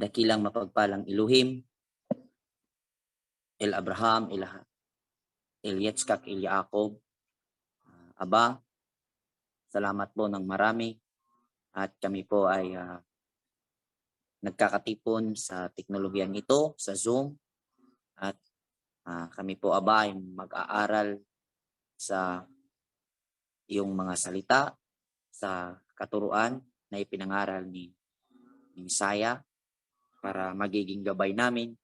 dakilang mapagpalang Elohim, El Abraham, El Yitzchak, El Yaakov. Aba, salamat po ng marami at kami po ay nagkakatipon sa teknolohiyang ito, sa Zoom, at kami po aba ay mag-aaral sa iyong mga salita, sa katuruan na ipinangaral ni Messiah para magiging gabay namin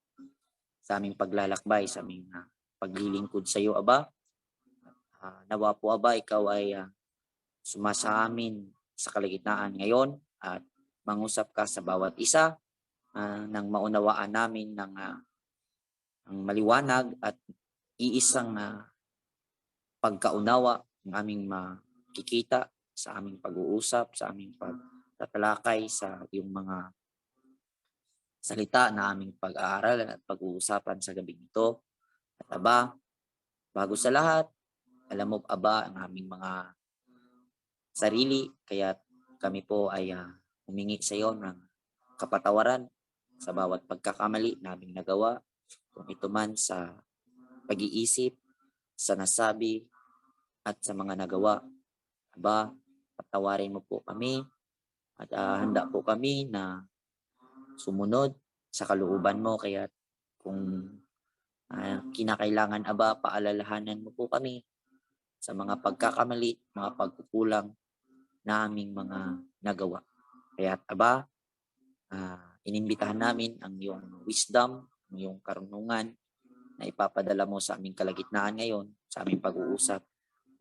sa aming paglalakbay, sa aming paglilingkod sa iyo, Aba. Nawa po, Aba, ikaw ay sumasa amin sa kalagitnaan ngayon at mangusap ka sa bawat isa nang maunawaan namin ng ang maliwanag at iisang pagkaunawa ng aming makikita sa aming pag-uusap, sa aming pagtatalakay sa iyong mga salita na aming pag-aaralan at pag-uusapan sa gabi ito. At Aba, bago sa lahat, alam mo, Aba, ang aming mga sarili, kaya kami po ay humingi sa iyo ng kapatawaran sa bawat pagkakamali naming nagawa, kung ito man sa pag-iisip, sa nasabi, at sa mga nagawa. Aba, patawarin mo po kami at handa po kami na sumunod sa kalooban mo. Kaya kung kinakailangan, Aba, paalalahanan mo po kami sa mga pagkakamali, mga pagkukulang na aming mga nagawa. Kaya Aba, inimbitahan namin ang iyong wisdom, ang iyong karunungan na ipapadala mo sa aming kalagitnaan ngayon, sa aming pag-uusap,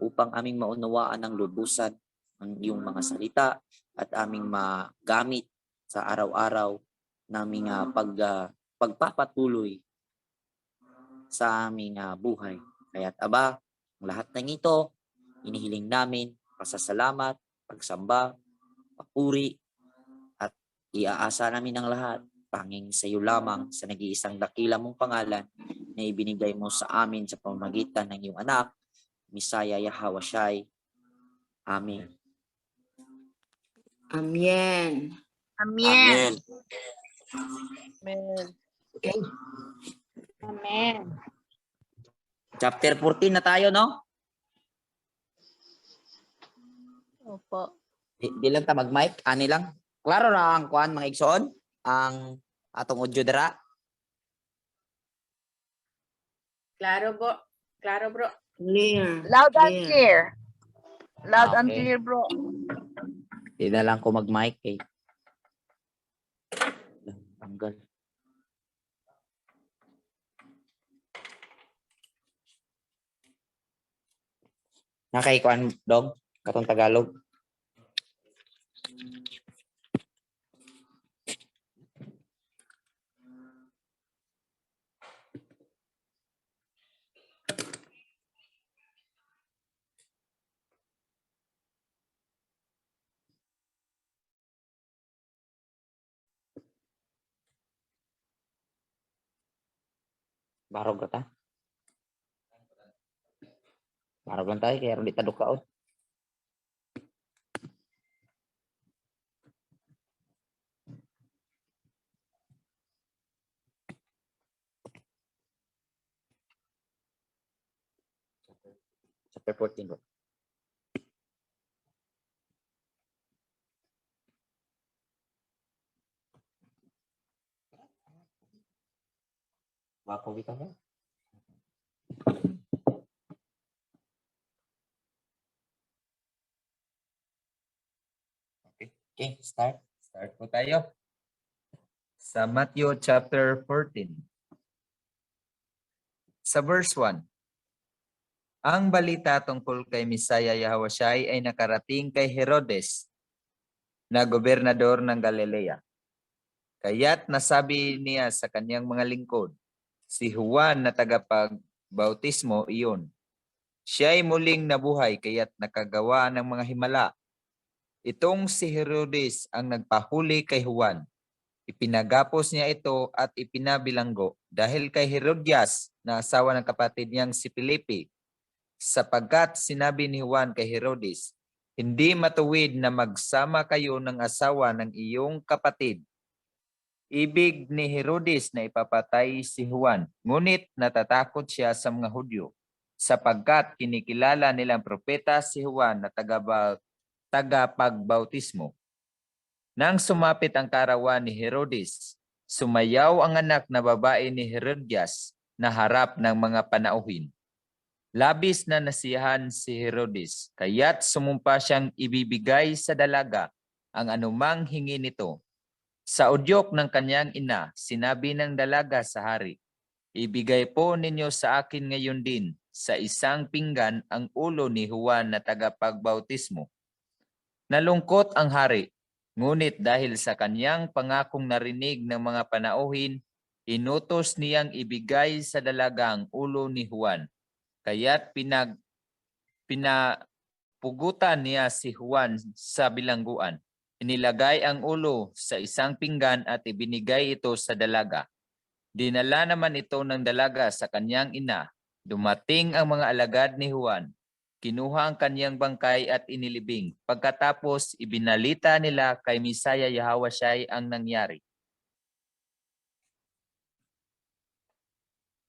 upang aming maunawaan ng lubusan ang iyong mga salita at aming magamit sa araw-araw naming pagpapatuloy sa aming buhay. Kaya Aba, ang lahat ng ito, inihiling namin pasasalamat, pagsamba, papuri, at iaasa namin ang lahat tanging sa iyo lamang, sa nag-iisang dakila mong pangalan na ibinigay mo sa amin sa pamamagitan ng iyong anak, Messiah Yahweh Shai. Amen. Amen. Amen. Amen. Okay. Amen. Chapter 14 na tayo, no? Opo. Di lang ta mag-mic, ani lang. Klaro na ang kuan, mga igsoon, ang atong audio dira. Klaro po. Klaro bro. Clear. Loud and clear. Loud and Okay. clear, bro. Di na lang ko mag-mic eh. Tanggal. Nakay kuan dong, katong Tagalog. Barog ka ta. Barog lang tayo, kaya rin di tadok kaon. Chapter 14 bro. Wapo kita ba? Okay, start. Start po tayo. Sa Matthew chapter 14. Sa verse 1. Ang balita tungkol kay Messiah Yahweh Shai ay nakarating kay Herodes na gobernador ng Galilea. Kaya't nasabi niya sa kanyang mga lingkod, si Juan na tagapagbautismo iyon. Siya ay muling nabuhay kaya't nakagawa ng mga himala. Itong si Herodes ang nagpahuli kay Juan. Ipinagapos niya ito at ipinabilanggo dahil kay Herodias na asawa ng kapatid niyang si Felipe, sapagkat sinabi ni Juan kay Herodes, hindi matuwid na magsama kayo ng asawa ng iyong kapatid. Ibig ni Herodes na ipapatay si Juan, ngunit natatakot siya sa mga Hudyo sapagkat kinikilala nilang propeta si Juan na tagapagbautismo. Nang sumapit ang karawan ni Herodes, sumayaw ang anak na babae ni Herodias na harap ng mga panauhin. Labis na nasiyahan si Herodes, kaya't sumumpa siyang ibibigay sa dalaga ang anumang hingi nito. Sa udyok ng kanyang ina, sinabi ng dalaga sa hari, ibigay po ninyo sa akin ngayon din sa isang pinggan ang ulo ni Juan na tagapagbautismo. Nalungkot ang hari, ngunit dahil sa kanyang pangakong narinig ng mga panauhin, inutos niyang ibigay sa dalaga ang ulo ni Juan. Kaya't pinapugutan niya si Juan sa bilangguan. Inilagay ang ulo sa isang pinggan at ibinigay ito sa dalaga. Dinala naman ito ng dalaga sa kanyang ina. Dumating ang mga alagad ni Juan. Kinuha ang kanyang bangkay at inilibing. Pagkatapos, ibinalita nila kay Misaya Yahawasyai ang nangyari.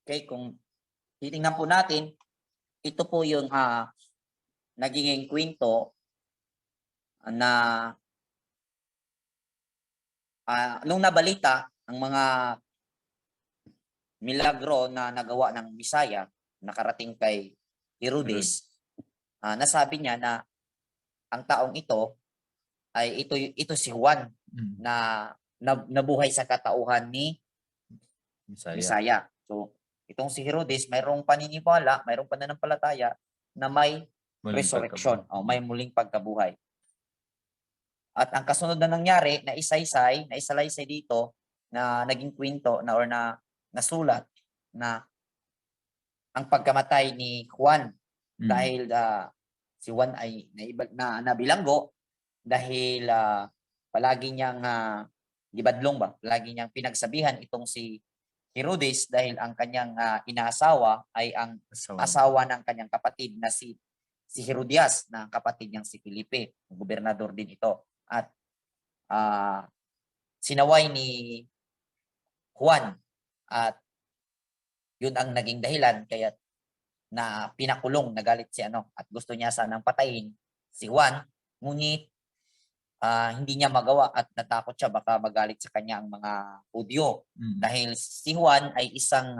Okay, kung titingnan po natin, ito po yung naging kwento na nung nabalita ang mga milagro na nagawa ng Misaya nakarating kay Herodes, nasabi niya na ang taong ito ay ito si Juan na nabuhay sa katauhan ni Misaya. So itong si Herodes mayroong paniniwala, mayroong pananampalataya na may resurrection, may muling pagkabuhay. At ang kasunod na nangyari na isalaysay dito na naging kwento na or na nasulat na ang pagkamatay ni Juan dahil si Juan ay nabilanggo dahil palagi niyang gibadlong palagi niyang pinagsabihan itong si Herodes dahil ang kanyang inaasawa ay ang asawa ng kanyang kapatid na si Herodias na kapatid niyang si Felipe, gobernador din ito. At sinaway ni Juan at yun ang naging dahilan kaya na pinakulong, nagalit si at gusto niya sanang patayin si Juan, ngunit hindi niya magawa at natakot siya baka magalit sa kanya ang mga Hudyo dahil si Juan ay isang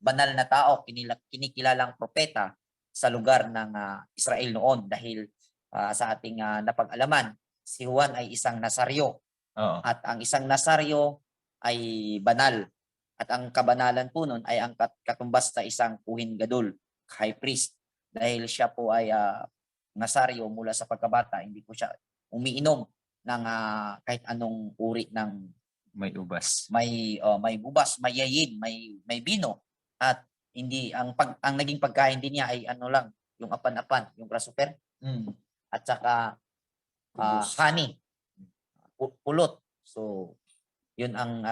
banal na tao, kinikilalang propeta sa lugar ng Israel noon dahil sa ating napag-alaman, si Juan ay isang Nasaryo. At ang isang Nasaryo ay banal. At ang kabanalan po nun ay ang katumbas sa isang Kohen Gadol, high priest. Dahil siya po ay Nasaryo mula sa pagkabata, hindi po siya umiinom ng kahit anong uri ng may ubas. May bubas, may yayin, may bino. At hindi ang naging pagkain din niya ay lang, yung apan-apan, yung grasshopper. At saka honey, pulot. So, yun ang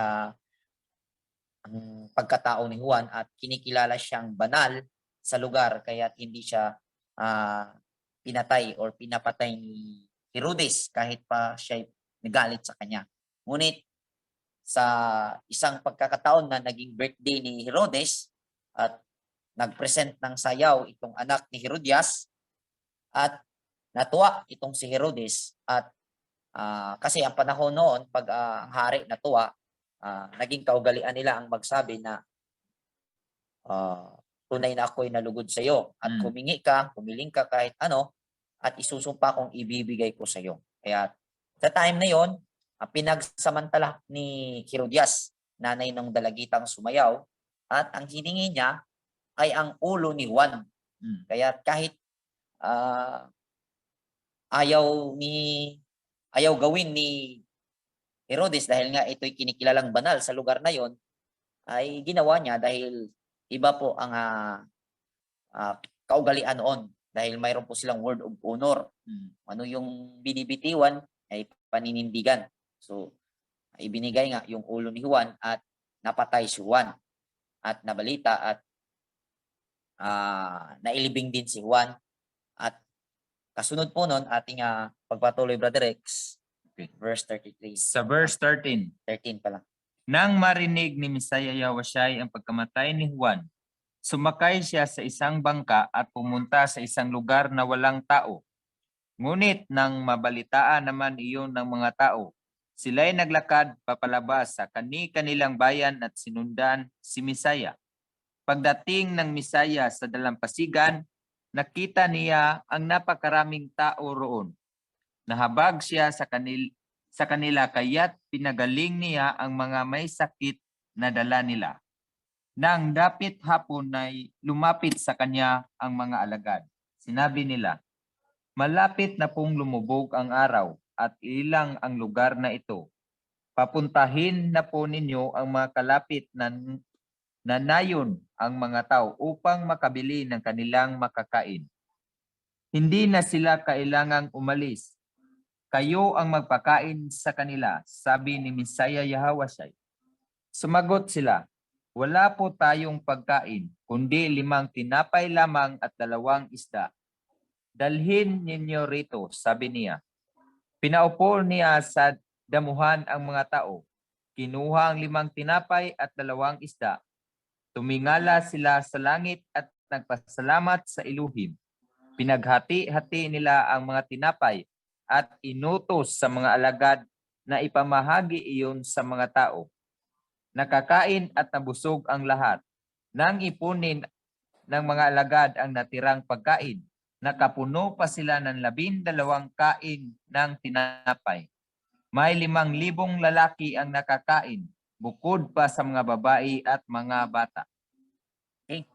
pagkatao ni Juan at kinikilala siyang banal sa lugar kaya hindi siya pinatay or pinapatay ni Herodes kahit pa siya nagalit sa kanya. Ngunit sa isang pagkakataon na naging birthday ni Herodes at nagpresent ng sayaw itong anak ni Herodias at natuwa itong si Herodes at kasi ang panahon noon pag ang hari natuwa, naging kaugalian nila ang magsabi na tunay na ako'y nalugod sa iyo at humiling ka kahit ano at isusumpa kong ibibigay ko sa iyo. Kaya sa time na yon, pinagsamantala ni Herodias, nanay ng dalagitang sumayaw, at ang hiningi niya ay ang ulo ni Juan. Kaya kahit ayaw gawin ni Herodes dahil nga ito'y kinikilalang banal sa lugar na yon, ay ginawa niya dahil iba po ang kaugalian noon dahil mayroon po silang word of honor. Ano yung binibitiwan ay paninindigan. So, ibinigay nga yung ulo ni Juan at napatay si Juan at nabalita at nailibing din si Juan. At kasunod po nun ating pagpatuloy, Brother Rex, verse 33. Sa verse 13. 13 pala. Nang marinig ni Misaya Yahushai ang pagkamatay ni Juan, sumakay siya sa isang bangka at pumunta sa isang lugar na walang tao. Ngunit nang mabalitaan naman iyon ng mga tao, sila'y naglakad papalabas sa kanilang bayan at sinundan si Misaya. Pagdating ng Misaya sa dalampasigan, nakita niya ang napakaraming tao roon. Nahabag siya sa kanila kaya't pinagaling niya ang mga may sakit na dala nila. Nang dapit hapon ay lumapit sa kanya ang mga alagad. Sinabi nila, "Malapit na pong lumubog ang araw at ilang ang lugar na ito. Papuntahin na po ninyo ang mga kalapit na nayon ang mga tao upang makabili ng kanilang makakain. Hindi na sila kailangang umalis. Kayo ang magpakain sa kanila," sabi ni Misaya Yahushai. Sumagot sila, "Wala po tayong pagkain, kundi 5 tinapay lamang at 2 isda. Dalhin ninyo rito," sabi niya. Pinaupo niya sa damuhan ang mga tao. Kinuha ang 5 tinapay at 2 isda. Tumingala sila sa langit at nagpasalamat sa Elohim. Pinaghati-hati nila ang mga tinapay at inutos sa mga alagad na ipamahagi iyon sa mga tao. Nakakain at nabusog ang lahat. Nang ipunin ng mga alagad ang natirang pagkain, nakapuno pa sila ng 12 kain ng tinapay. May 5,000 lalaki ang nakakain, bukod pa sa mga babae at mga bata. Okay.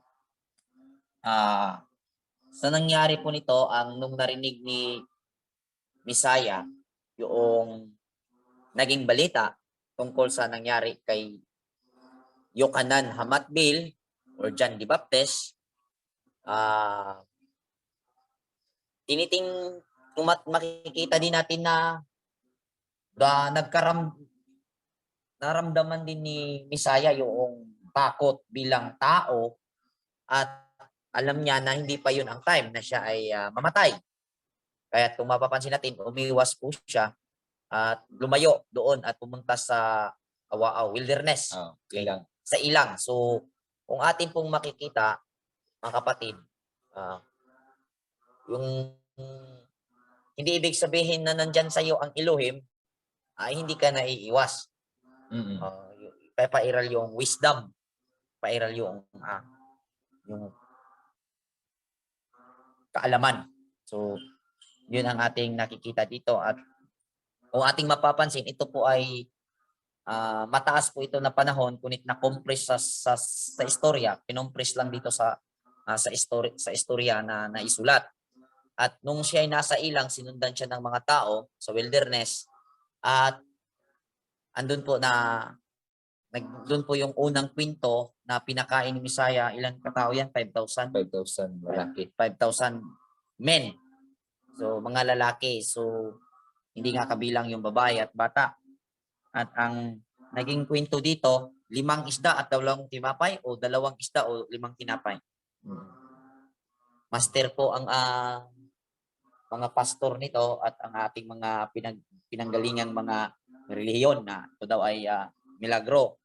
Sa nangyari po nito, nung narinig ni Misaya yung naging balita tungkol sa nangyari kay Yochanan Hamatbil or John the Baptist, makikita din natin na naramdaman din ni Misaya yung takot bilang tao at alam niya na hindi pa yun ang time na siya ay mamatay. Kaya kung mapapansin natin, umiwas po siya at lumayo doon at pumunta sa wilderness. Ilang. Sa ilang. So, kung atin pong makikita, mga kapatid, yung hindi ibig sabihin na nandyan sa iyo ang Elohim, ay hindi ka naiiwas. Pairal yung wisdom, pairal yung kaalaman. So, yun ang ating nakikita dito at kung ating mapapansin, ito po ay mataas po ito na panahon kunit na-compress sa istorya, kinompress lang dito sa istorya na naisulat. At nung siya ay nasa ilang, sinundan siya ng mga tao sa wilderness at andun po doon po yung unang kwento na pinakain ni Misaya. Ilang katao yan? 5,000? 5,000 lalaki. 5,000 men. So, mga lalaki. So, hindi nga kabilang yung babae at bata. At ang naging kwento dito, 5 isda at 2 tinapay o 2 isda o 5 tinapay. Master po ang mga pastor nito at ang ating mga pinanggalingang mga relihiyon na ito daw ay milagro.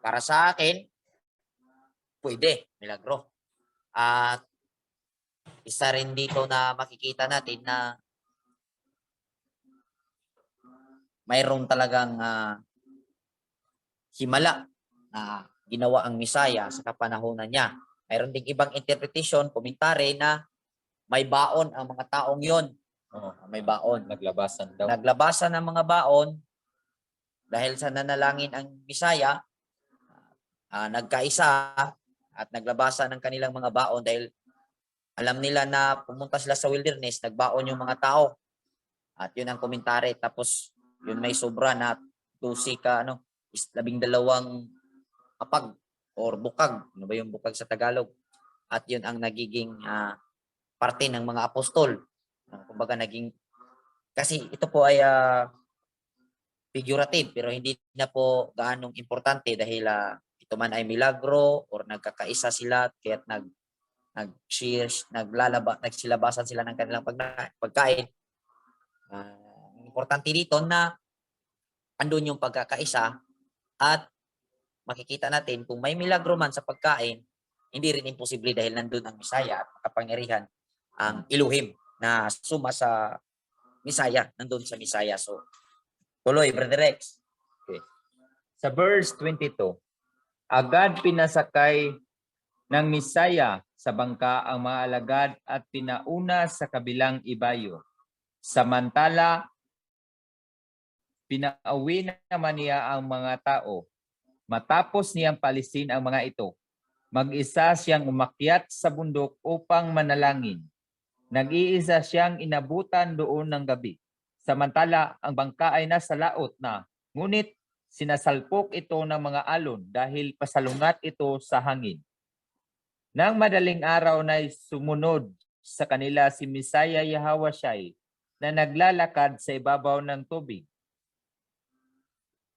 Para sa akin, pwede, milagro. At isa rin dito na makikita natin na mayroon talagang himala na ginawa ang Misaya sa kapanahonan niya. Mayroon ding ibang interpretation, komentary na may baon ang mga taong yon. May baon. Naglabasan daw. Naglabasan ng mga baon dahil sa nanalangin ang Misaya, nagkaisa at naglabasan ng kanilang mga baon dahil alam nila na pumunta sila sa wilderness, nagbaon yung mga tao. At yun ang komentary. Tapos yun may sobra na 12 apag or bukag. Ano ba yung bukag sa Tagalog? At yun ang nagiging parte ng mga apostol. Kumbaga kasi ito po ay figurative pero hindi na po gaanong importante dahil ito man ay milagro or nagkakaisa sila kaya't nagsilabasan sila ng kanilang pagkain. Importante dito na andun yung pagkakaisa at makikita natin kung may milagro man sa pagkain, hindi rin imposible dahil nandun ang Misaya at kapangyarihan ang Elohim na suma sa Misaya, nandun sa Misaya. So, tuloy, Brother Rex. Sa verse 22, agad pinasakay ng Misaya sa bangka ang mga alagad at pinauna sa kabilang ibayo. Samantala, pinauwi naman niya ang mga tao. Matapos niyang palisin ang mga ito, mag-isa siyang umakyat sa bundok upang manalangin. Nag-iisa siyang inabutan doon ng gabi. Samantala, ang bangka ay nasa laot na, ngunit sinasalpok ito ng mga alon dahil pasalungat ito sa hangin. Nang madaling araw na sumunod sa kanila si Misaya Yahawashai na naglalakad sa ibabaw ng tubig.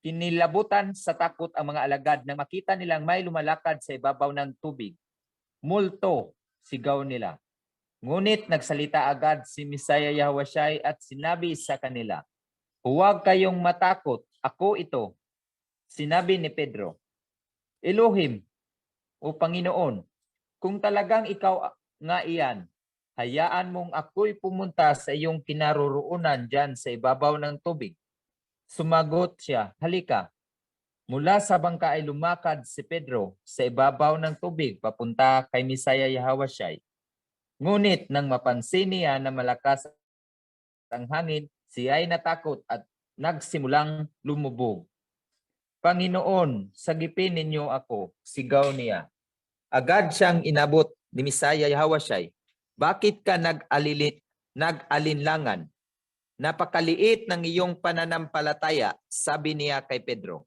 Kinilabutan sa takot ang mga alagad nang makita nilang may lumalakad sa ibabaw ng tubig. Multo, sigaw nila. Ngunit nagsalita agad si Misaya Yahawashai at sinabi sa kanila, huwag kayong matakot, ako ito. Sinabi ni Pedro, Elohim, o Panginoon, kung talagang ikaw nga iyan, hayaan mong ako'y pumunta sa iyong kinaroroonan dyan sa ibabaw ng tubig. Sumagot siya, halika. Mula sa bangka ay lumakad si Pedro sa ibabaw ng tubig papunta kay Misaya Yahawashai. Ngunit nang mapansin niya na malakas ang hangin, siya ay natakot at nagsimulang lumubog. Panginoon, sagipin ninyo ako, sigaw niya. Agad siyang inabot ni Misaya Yahawashai. Bakit ka nag-alinlangan? Napakaliit ng iyong pananampalataya, sabi niya kay Pedro.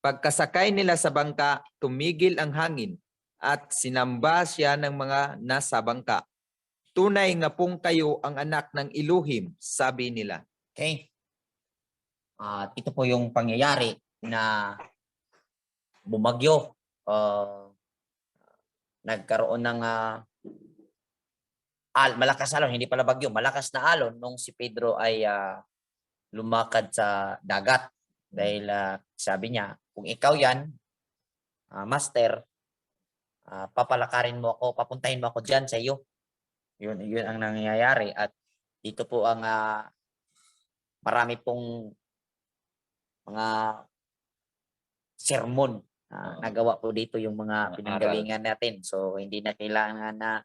Pagkasakay nila sa bangka, tumigil ang hangin at sinamba siya ng mga nasa bangka. Tunay nga pong kayo ang anak ng Elohim, sabi nila. Okay? At ito po yung pangyayari na bumagyo. Nagkaroon ng malakas alon, hindi pala bagyo, malakas na alon nung si Pedro ay lumakad sa dagat. Dahil sabi niya, kung ikaw yan, master, papalakarin mo ako, papuntahin mo ako dyan sa iyo. Yun ang nangyayari. At dito po ang marami pong mga sermon nagawa po dito yung mga pinanggalingan natin. So, hindi na kailangan na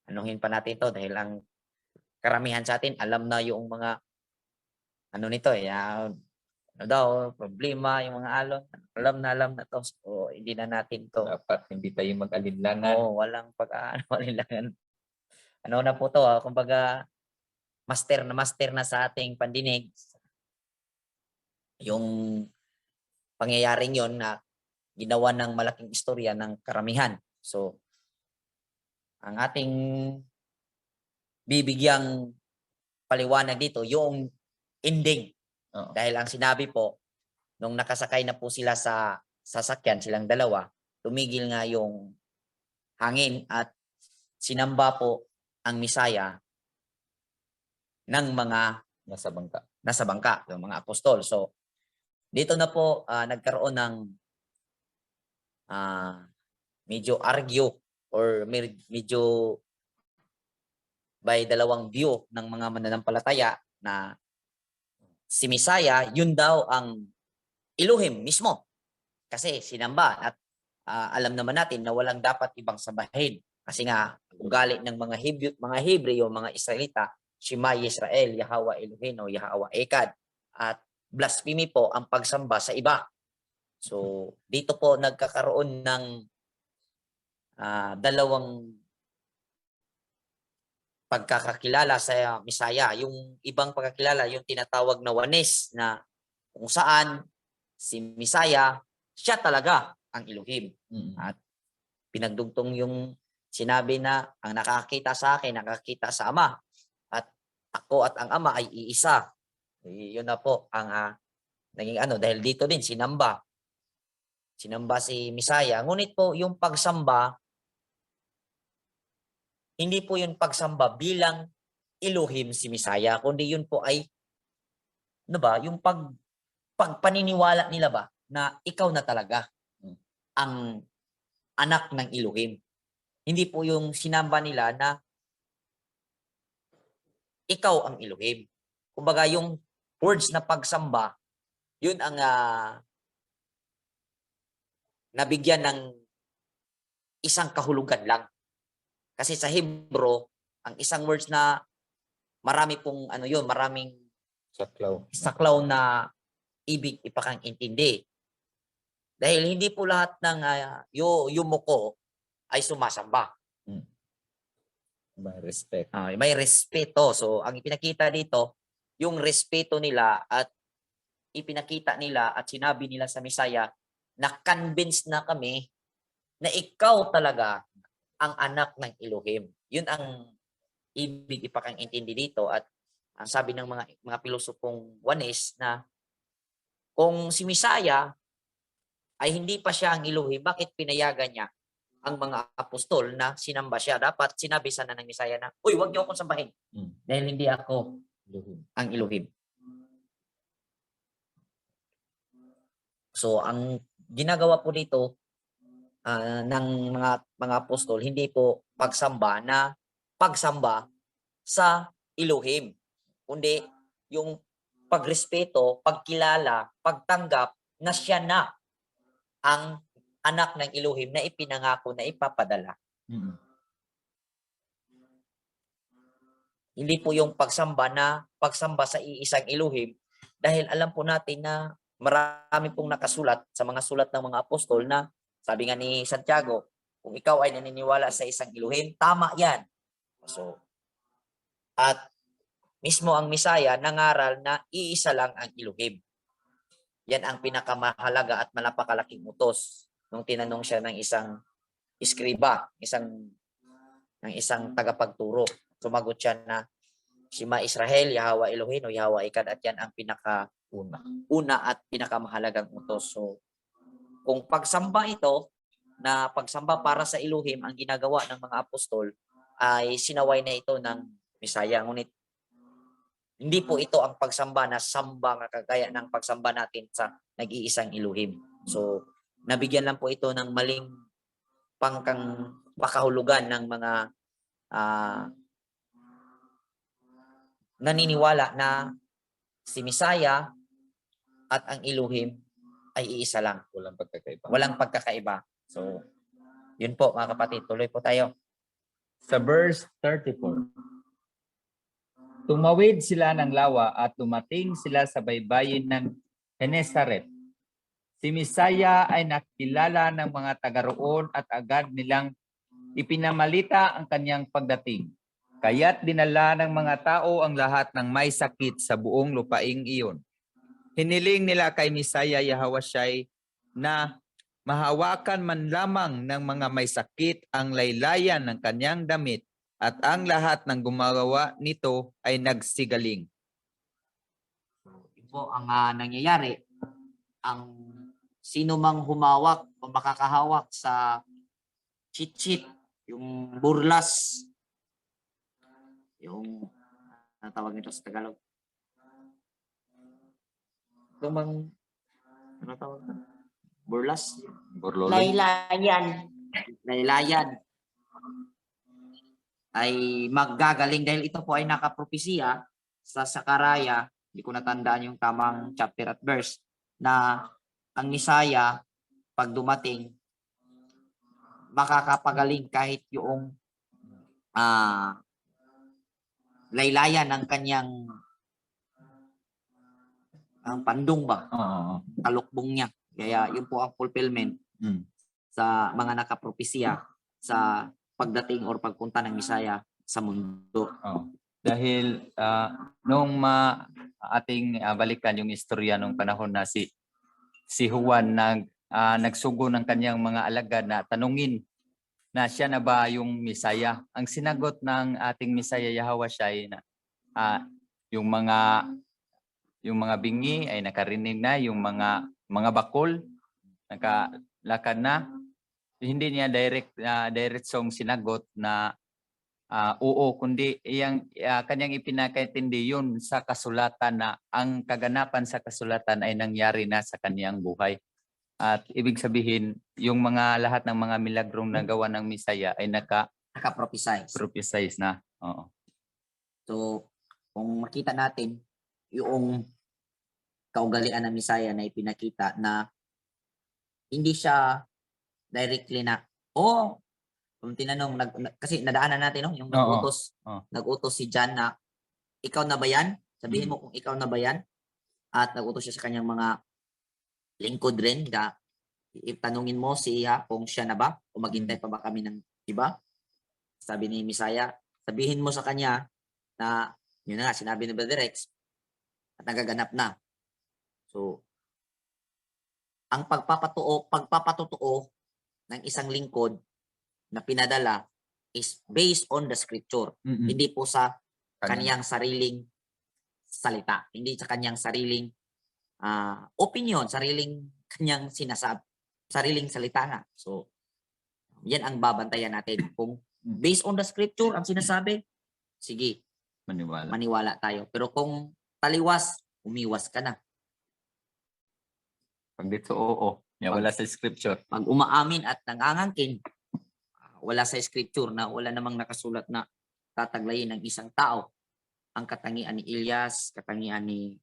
anuhin pa natin to dahil ang karamihan sa atin alam na yung mga ano nito ano daw, problema, yung mga alon. Alam na to. So, hindi na natin to. Dapat hindi tayo mag-alinlangan. Oo, walang pag-alinlangan. Ano na po to, kumbaga, master na sa ating pandinig. Yung pangyayaring yon na ginawa ng malaking istorya ng karamihan. So, ang ating bibigyang paliwanag dito, yung ending. Dahil ang sinabi po, nung nakasakay na po sila sa sasakyan, silang dalawa, tumigil nga yung hangin at sinamba po ang Misaya ng mga nasa bangka, yung mga apostol. So, dito na po nagkaroon ng medyo argue or medyo by dalawang view ng mga mananampalataya na si Misaya, yun daw ang Elohim mismo. Kasi sinamba at alam naman natin na walang dapat ibang sambahin. Kasi nga, ugali ng mga Hebreo, mga Israelita, Shema Yisrael, Yahweh Elohim o Yahweh Echad. At blasphemy po ang pagsamba sa iba. So, dito po nagkakaroon ng dalawang pagkakakilala sa Misaya. Yung ibang pagkakilala, yung tinatawag na wanes na kung saan si Misaya, siya talaga ang Elohim. At pinagdugtong yung sinabi na ang nakakita sa akin, nakakita sa Ama. At ako at ang Ama ay iisa. Yun na po ang naging dahil dito din sinamba si Misaya. Ngunit po yung pagsamba, hindi po yung pagsamba bilang Elohim si Misaya, kundi yun po ay yung pagpaniniwala nila ba na ikaw na talaga ang anak ng Elohim. Hindi po yung sinamba nila na ikaw ang Elohim. Kumbaga yung words na pagsamba, yun ang nabigyan ng isang kahulugan lang. Kasi sa Hebro, ang isang words na marami pong maraming saklaw na ibig ipakang intindi. Dahil hindi po lahat ng yumuko ay sumasamba. May respect. May respeto. So, ang ipinakita dito, yung respeto nila at ipinakita nila at sinabi nila sa Misaya na convinced na kami na ikaw talaga ang anak ng Elohim. Yun ang ibig ipakang intindi dito. At ang sabi ng mga pilosopong Juanes na kung si Misaya ay hindi pa siya ang Elohim, bakit pinayagan niya ang mga apostol na sinamba siya? Dapat sinabi sana ng Misaya na, uy, huwag niyo akong sambahin. Dahil hindi ako ang Elohim. So, ang ginagawa po dito ng mga apostol, hindi po pagsamba sa Elohim. Kundi yung pagrespeto, pagkilala, pagtanggap na siya na ang anak ng Elohim na ipinangako na ipapadala. Hindi po yung pagsamba sa iisang Elohim, dahil alam po natin na marami pong nakasulat sa mga sulat ng mga apostol na sabi nga ni Santiago, kung ikaw ay naniniwala sa isang Elohim, tama yan. So, at mismo ang Misaya nangaral na iisa lang ang Elohim. Yan ang pinakamahalaga at malapakalaking utos. Nung tinanong siya ng isang iskriba, ng isang tagapagturo, sumagot siya na Shema Israel, Yahweh Elohim o Yahweh Echad, at yan ang pinaka-una at pinakamahalagang utos. So, kung pagsamba ito, na pagsamba para sa Elohim ang ginagawa ng mga apostol, ay sinaway na ito ng Misaya. Ngunit hindi po ito ang pagsamba na samba nga kagaya ng pagsamba natin sa nag-iisang Elohim. So, nabigyan lang po ito ng maling pakahulugan ng mga naniniwala na si Misaya at ang Elohim ay iisa lang. Walang pagkakaiba. So, yun po mga kapatid. Tuloy po tayo. Sa verse 34. Tumawid sila ng lawa at dumating sila sa baybayin ng Genesaret. Si Misaya ay nakilala ng mga taga roon at agad nilang ipinamalita ang kanyang pagdating. Kaya't dinala ng mga tao ang lahat ng may sakit sa buong lupaing iyon. Hiniling nila kay Misaya Yahawasyai na mahawakan man lamang ng mga may sakit ang laylayan ng kanyang damit, at ang lahat ng gumagawa nito ay nagsigaling. Yun po ang nangyayari. Ang sino mang humawak o makakahawak sa cheat, yung burlas, yung tawag nito sa Tagalog. Tumang, ano tawag na? Burlas? Laylayan. Ay maggagaling, dahil ito po ay nakapropesiya sa Sakaraya, hindi ko natandaan yung tamang chapter at verse, na ang Misaya, pag dumating, makakapagaling kahit yung laylayan ng kanyang pandong ba? Talukbong niya. Kaya yun po ang fulfillment sa mga nakapropesiya sa pagdating or pagpunta ng Misaya sa mundo. Dahil nung ating balikan yung istorya nung panahon na si Juan nagsugo ng kanyang mga alagad na tanungin na siya na ba yung Misaya. Ang sinagot ng ating Misaya Yahawasyai na yung mga bingi ay nakarinig na, yung mga bakol nakalakad na. Hindi niya diretsong sinagot na oo, kundi kanyang ipinakaintindi yun sa kasulatan na ang kaganapan sa kasulatan ay nangyari na sa kanyang buhay. At ibig sabihin, yung lahat ng mga milagrong nagawa ng Misaya ay Naka-prophesize. na. Oo. So, kung makita natin yung kaugalian ng Misaya na ipinakita na hindi siya directly na, kung tinanong, kasi nadaanan natin, no? Yung nag-utos, Oo. nag-utos si John na, ikaw na ba yan? Sabihin mo kung ikaw na ba yan? At nag-utos siya sa kanyang mga lingkod rin na itanungin mo siya kung siya na ba o maghintay pa ba kami ng iba? Sabi ni Misaya, sabihin mo sa kanya na, yun na nga, sinabi ni Brother Rex, at nagaganap na. So, ang pagpapatuo ng isang lingkod na pinadala is based on the scripture. Hindi po sa kaniyang sariling salita. Hindi sa kaniyang sariling opinion, kanyang sariling salita na. So, yan ang babantayan natin. Kung based on the scripture ang sinasabi, sige, maniwala tayo. Pero kung taliwas, umiwas ka na. Pag dito, wala sa scripture. Pag umaamin at nangangangkin, wala sa scripture na wala namang nakasulat na tataglayin ng isang tao. Ang katangian ni Elias, katangian ni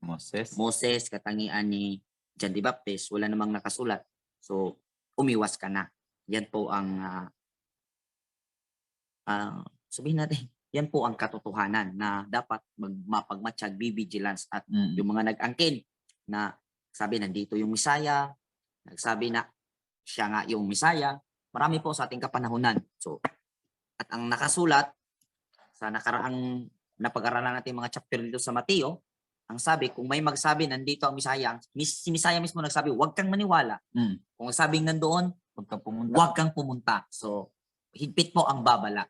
Moses, katangian ni John the Baptist, wala namang nakasulat. So, umiwas ka na. Yan po ang sabihin natin, yan po ang katotohanan na dapat mapagmatsyag, be vigilance at yung mga nag-angkin na sabi nandito yung Misaya, nagsabi na siya nga yung Misaya, marami po sa ating kapanahunan. So, at ang nakasulat sa nakaraang napag-aralan natin mga chapter dito sa Mateo, ang sabi, kung may magsabi nandito ang Misaya, si Misaya mismo nagsabi, huwag kang maniwala. Kung sabing nandoon, huwag kang pumunta. So, higpit po ang babala.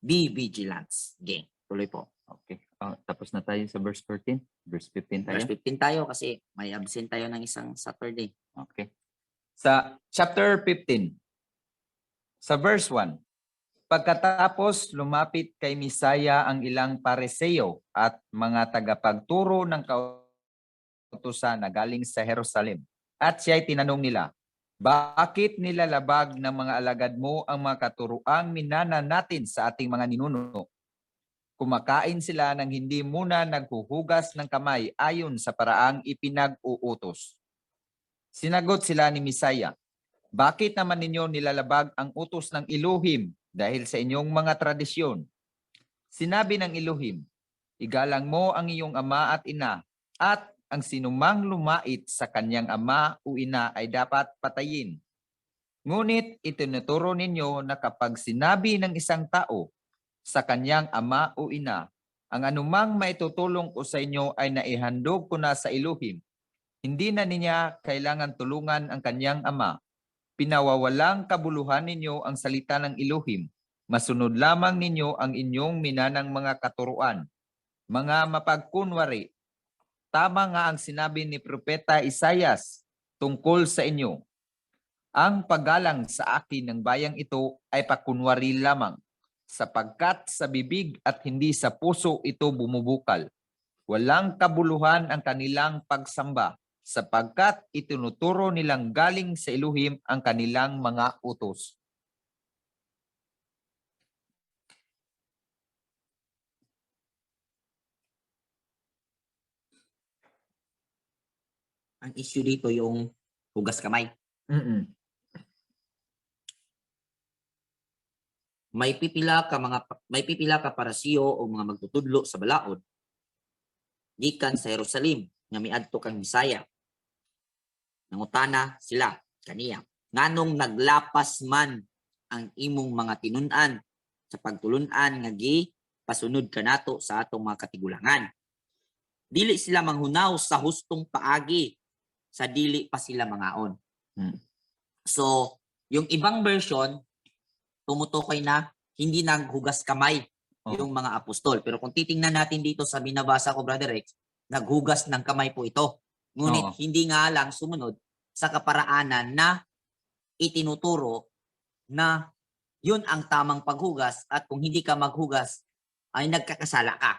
Be vigilance. Gang. Tuloy po. Okay. Tapos na tayo sa verse 14. Verse 15 tayo. Verse 15 tayo kasi may absent tayo ng isang Saturday. Okay. Sa chapter 15, sa verse 1, pagkatapos lumapit kay Misaya ang ilang pariseo at mga tagapagturo ng kautusan na galing sa Jerusalem. At siya'y tinanong nila, bakit nilalabag ng mga alagad mo ang mga katuruang minana natin sa ating mga ninuno? Kumakain sila nang hindi muna naghuhugas ng kamay ayon sa paraang ipinag-uutos. Sinagot sila ni Misaya, bakit naman ninyo nilalabag ang utos ng Elohim dahil sa inyong mga tradisyon? Sinabi ng Elohim, igalang mo ang iyong ama at ina, at ang sinumang lumait sa kanyang ama o ina ay dapat patayin. Ngunit itinuturo ninyo na kapag sinabi ng isang tao sa kanyang ama o ina, ang anumang maitutulong ko sa inyo ay naihandog ko na sa Elohim. Hindi na niya kailangan tulungan ang kanyang ama. Pinawawalang kabuluhan ninyo ang salita ng Elohim. Masunod lamang ninyo ang inyong minanang mga katuruan. Mga mapagkunwari, tama nga ang sinabi ni Propeta Isaias tungkol sa inyo. Ang paggalang sa akin ng bayang ito ay pakunwari lamang, sapagkat sa bibig at hindi sa puso ito bumubukal. Walang kabuluhan ang kanilang pagsamba, sapagkat itinuturo nilang galing sa Elohim ang kanilang mga utos. Ang issue dito yung hugas kamay. May pipila ka parasiyo o mga magtutudlo sa balaod gikan sa Jerusalem nga miadto kang Misaya. Nangutana sila kaniya, nganong naglapas man ang imong mga tinun-an sa pagtulun-an nga pasunod kanato sa atong mga katigulangan. Dili sila manghunaw sa hustong paagi sa dili pa sila mangaon. So, yung ibang version tumutukoy na hindi naghugas kamay yung mga apostol. Pero kung titingnan natin dito sa binabasa ko, Brother Rex, naghugas ng kamay po ito. Ngunit hindi nga lang sumunod sa kaparaanan na itinuturo na yun ang tamang paghugas at kung hindi ka maghugas ay nagkakasala ka.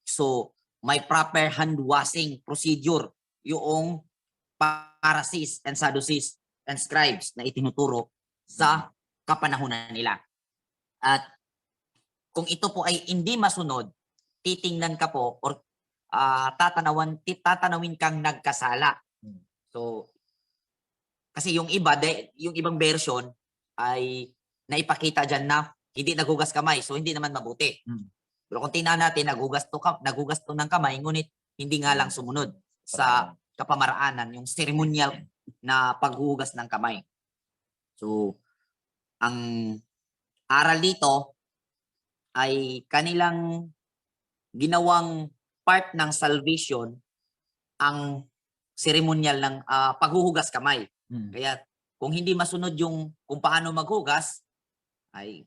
So, may proper hand washing procedure yung Pharisees and Sadducees and scribes na itinuturo sa kapanahunan nila. At kung ito po ay hindi masunod, titingnan ka po or tatanawin kang nagkasala. So, kasi yung ibang version ay naipakita dyan na hindi naghugas kamay, so hindi naman mabuti. Pero kung tingnan natin, naghugas to ng kamay, ngunit hindi nga lang sumunod sa kapamaraanan, yung ceremonial na paghuhugas ng kamay. So, ang aral dito ay kanilang ginawang part ng salvation ang ceremonial ng paghuhugas kamay. Kaya kung hindi masunod yung kung paano maghugas, ay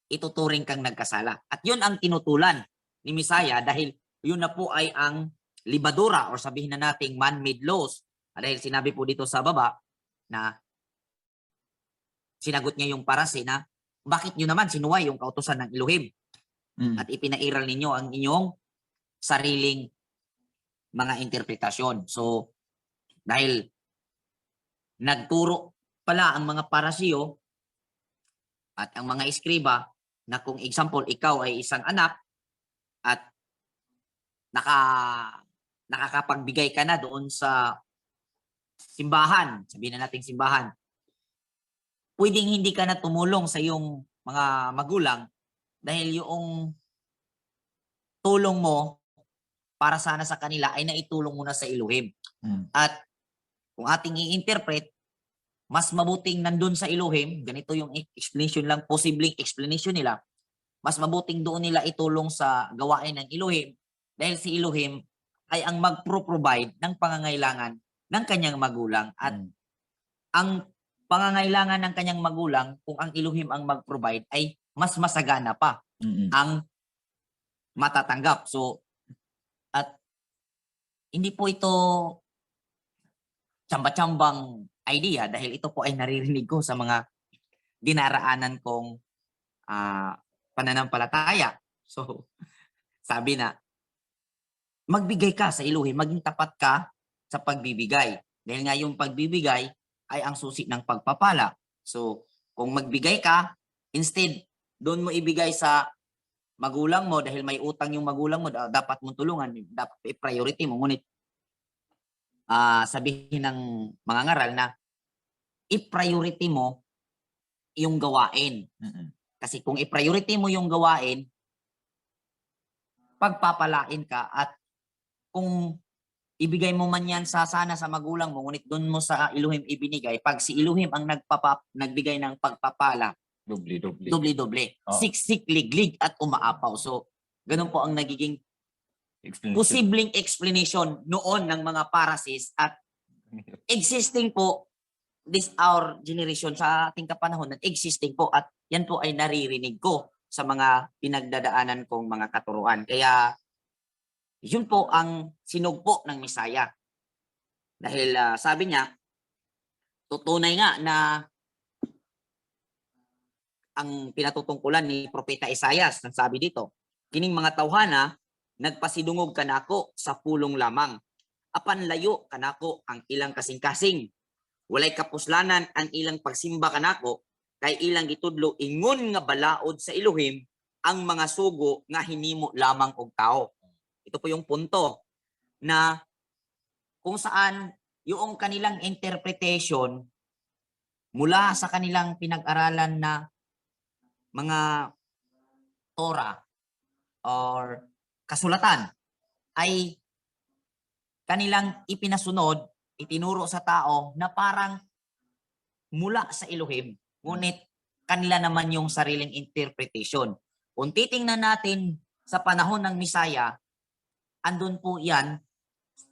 ituturing kang nagkasala. At yun ang tinutulan ni Misaya dahil yun na po ay ang libadura or sabihin na nating man-made laws. Dahil sinabi po dito sa baba na sinagot niya yung Parase na bakit nyo naman sinuway yung kautusan ng Elohim at ipinairal ninyo ang inyong sariling mga interpretasyon. So, dahil nagturo pala ang mga Parasiyo at ang mga eskriba na kung example, ikaw ay isang anak at nakakapagbigay ka na doon sa simbahan, sabihin na natin simbahan, pwedeng hindi ka na tumulong sa iyong mga magulang dahil yung tulong mo para sana sa kanila ay naitulong mo na sa Elohim. At kung ating i-interpret, mas mabuting nandun sa Elohim, ganito yung explanation lang, posibleng explanation nila, mas mabuting doon nila itulong sa gawain ng Elohim dahil si Elohim ay ang magpro-provide ng pangangailangan ng kanyang magulang. At ang pangangailangan ng kanyang magulang, kung ang Elohim ang mag-provide, ay mas masagana pa ang matatanggap. So, at hindi po ito tsamba-tsambang idea dahil ito po ay naririnig ko sa mga dinaraanan kong pananampalataya. So, sabi na, magbigay ka sa Elohim, maging tapat ka sa pagbibigay. Dahil nga yung pagbibigay ay ang susi ng pagpapala. So, kung magbigay ka, instead, doon mo ibigay sa magulang mo dahil may utang yung magulang mo, dapat mong tulungan, dapat i-priority mo. Ngunit, sabihin ng mga ngaral na i-priority mo yung gawain. Kasi kung i-priority mo yung gawain, pagpapalain ka at kung ibigay mo man yan sana sa magulang mo, ngunit doon mo sa Elohim ibinigay, pag si Elohim ang nagbigay ng pagpapala, doble-doble. Siksik, liglig at umaapaw. So, ganun po ang nagiging posibleng explanation noon ng mga Pharisees at existing po this our generation sa ating kapanahon existing po at yan po ay naririnig ko sa mga pinagdadaanan kong mga katuruan. Kaya yun po ang sinugpo ng Misaya. Dahil sabi niya, tutunay nga na ang pinatutungkulan ni Propeta Isaias, nang sabi dito, kining mga tawhana, nagpasidungog kanako sa pulong lamang. Apan layo kanako ang ilang kasing-kasing. Walay kapuslanan ang ilang pagsimba kanako, kay ilang gitudlo ingon nga balaod sa Elohim ang mga sugo nga hinimo lamang og tao. Ito po yung punto na kung saan yung kanilang interpretation mula sa kanilang pinag-aralan na mga Torah or kasulatan ay kanilang ipinasunod, itinuro sa tao na parang mula sa Elohim, ngunit kanila naman yung sariling interpretation. Kung titingnan natin sa panahon ng Misaya, andun po yan,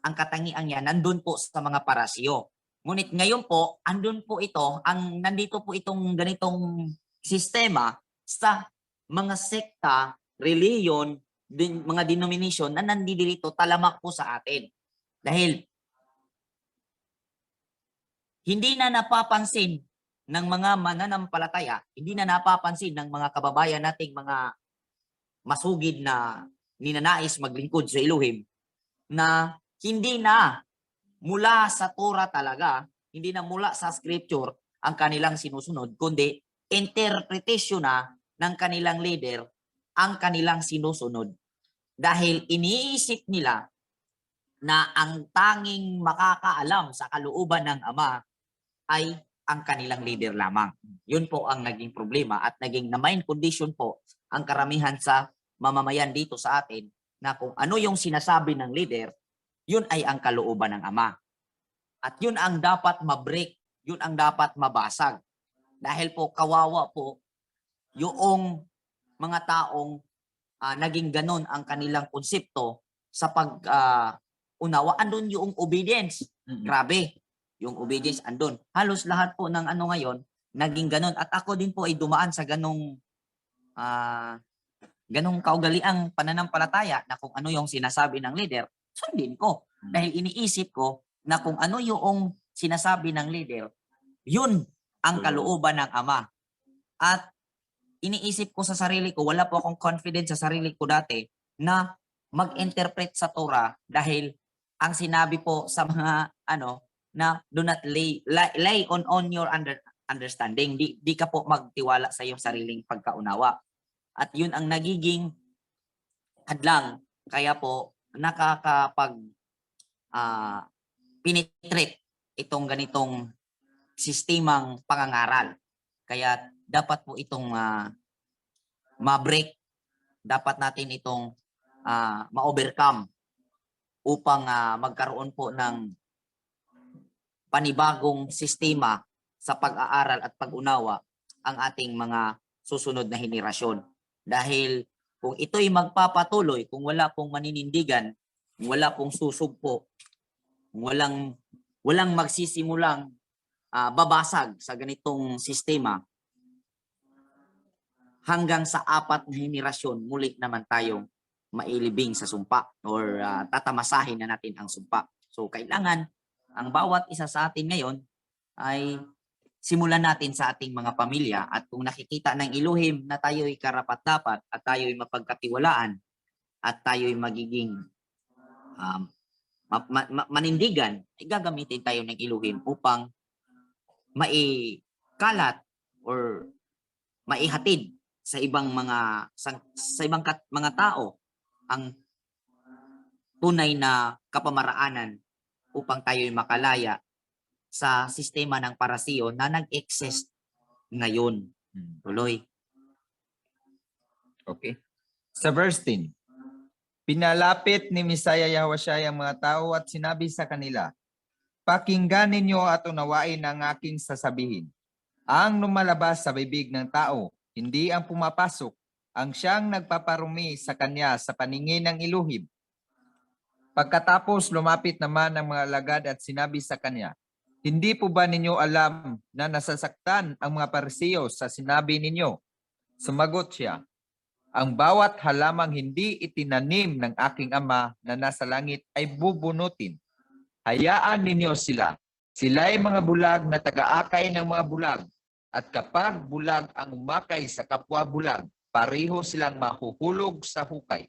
ang katangian yan, nandun po sa mga Parasiyo. Ngunit ngayon po, andun po ito, nandito po itong ganitong sistema sa mga sekta, reliyon, mga denomination na nandito talamak po sa atin. Dahil hindi na napapansin ng mga mananampalataya, hindi na napapansin ng mga kababayan nating mga masugid na ninanais maglingkod sa Elohim na hindi na mula sa Torah talaga, hindi na mula sa scripture ang kanilang sinusunod, kundi interpretation na ng kanilang leader ang kanilang sinusunod. Dahil iniisip nila na ang tanging makakaalam sa kalooban ng Ama ay ang kanilang leader lamang. Yun po ang naging problema at naging na main condition po ang karamihan sa mamamayan dito sa atin na kung ano yung sinasabi ng leader, yun ay ang kalooban ng Ama. At yun ang dapat ma-break, yun ang dapat mabasag. Dahil po kawawa po yung mga taong naging ganon ang kanilang konsepto sa pag-unawa. Andun yung obedience. Grabe. Yung obedience andun. Halos lahat po ng ano ngayon, naging ganon. At ako din po ay dumaan sa ganong kaugaliang pananampalataya na kung ano yung sinasabi ng leader, sundin ko. Dahil iniisip ko na kung ano yung sinasabi ng leader, yun ang kalooban ng Ama. At iniisip ko sa sarili ko, wala po akong confidence sa sarili ko dati na mag-interpret sa Torah dahil ang sinabi po sa mga na do not lay on your understanding. Di ka po magtiwala sa iyong sariling pagkaunawa. At yun ang nagiging hadlang. Kaya po nakakapag penetrate itong ganitong sistemang pangangaral. Kaya dapat po itong ma-break. Dapat natin itong ma-overcome upang magkaroon po ng panibagong sistema sa pag-aaral at pag-unawa ang ating mga susunod na henerasyon. Dahil kung ito'y magpapatuloy, kung wala pong maninindigan, kung wala pong susugpo, kung walang magsisimulang babasag sa ganitong sistema, hanggang sa 4 na henerasyon, muli naman tayong mailibing sa sumpa or tatamasahin na natin ang sumpa. So kailangan ang bawat isa sa atin ngayon ay simulan natin sa ating mga pamilya at kung nakikita ng Elohim na tayo'y karapat-dapat at tayo'y mapagkatiwalaan at tayo'y magiging manindigan, ay gagamitin tayo ng Elohim upang maikalat or maihatid sa ibang mga mga tao ang tunay na kapamaraanan upang tayo'y makalaya sa sistema ng parasiyo na nag-exist ngayon. Tuloy. Okay. Sa verse 10, pinalapit ni Messiah Yahushua ang mga tao at sinabi sa kanila, pakinggan ninyo at unawain ang aking sasabihin. Ang lumalabas sa bibig ng tao, hindi ang pumapasok, ang siyang nagpaparumi sa kanya sa paningin ng Elohim. Pagkatapos lumapit naman ang mga alagad at sinabi sa kanya, hindi po ba ninyo alam na nasasaktan ang mga Parisiyo sa sinabi ninyo? Sumagot siya, ang bawat halamang hindi itinanim ng aking Ama na nasa langit ay bubunutin. Hayaan ninyo sila. Sila'y mga bulag na taga-akay ng mga bulag. At kapag bulag ang umakay sa kapwa bulag, pareho silang mahuhulog sa hukay.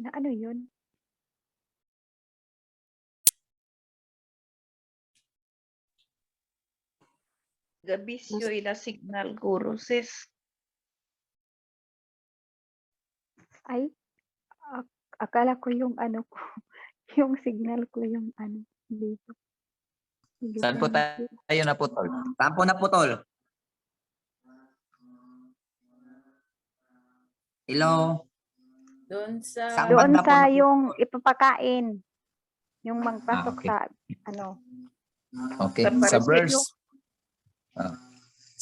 Na ano yun? Gabisyo ila signal guro sis. Ay, akala ko yung ano ko, yung signal ko yung ano, dito. Saan po tayo naputol? Saan po naputol? Hello? Doon sa Saan Doon banda po sa naku- yung ipapakain. Yung magpasok okay. sa ano. Okay. Sa Sa verse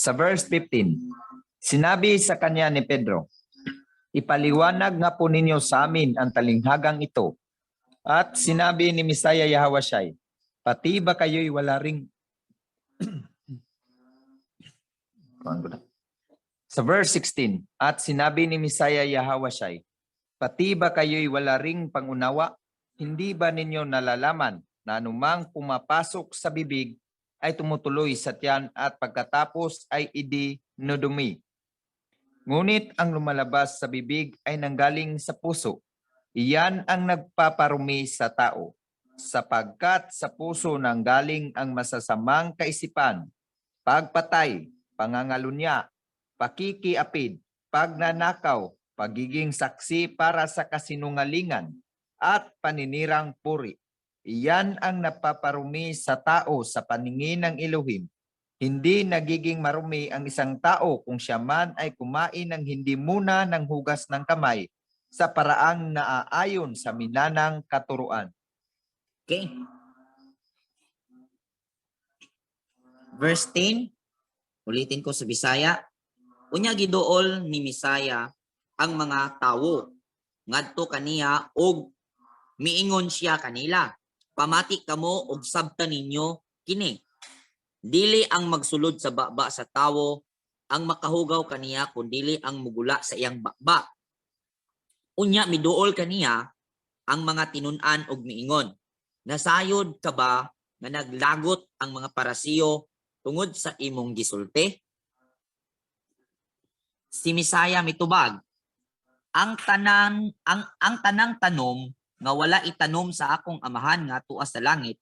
sa verse 15, sinabi sa kanya ni Pedro, ipaliwanag nga po ninyo sa amin ang talinghagang ito. At sinabi ni Misaya Yahawashai, pati ba kayo'y wala ring sa verse 16, at sinabi ni Misaya Yahawashai, pati ba kayo'y wala ring pangunawa? Hindi ba ninyo nalalaman na anumang pumapasok sa bibig ay tumutuloy sa tiyan at pagkatapos ay idinudumi? Ngunit ang lumalabas sa bibig ay nanggaling sa puso. Iyan ang nagpaparumi sa tao, sapagkat sa puso nanggaling ang masasamang kaisipan, pagpatay, pangangalunya, pakikiapid, pagnanakaw, pagiging saksi para sa kasinungalingan, at paninirang puri. Iyan ang napaparumi sa tao sa paningin ng Elohim. Hindi nagiging marumi ang isang tao kung siya man ay kumain ng hindi muna ng hugas ng kamay sa paraang naaayon sa minanang katuruan. Okay. Verse 10, ulitin ko sa Bisaya. Unya giduol ni Misaya ang mga tawo ngadto kaniya og miingon siya kanila, pamati kamo og sabtan ninyo kini. Dili ang magsulod sa baba sa tawo ang makahugaw kaniya kundili ang mugula sa iyang baba. Unya miduol kaniya ang mga tinun-an og miingon, nasayod ka ba nga naglagot ang mga parasiyo tungod sa imong gisulti? Si Misaya mitubag, ang tanang tanom nga wala itanom sa akong amahan nga tuwa sa langit,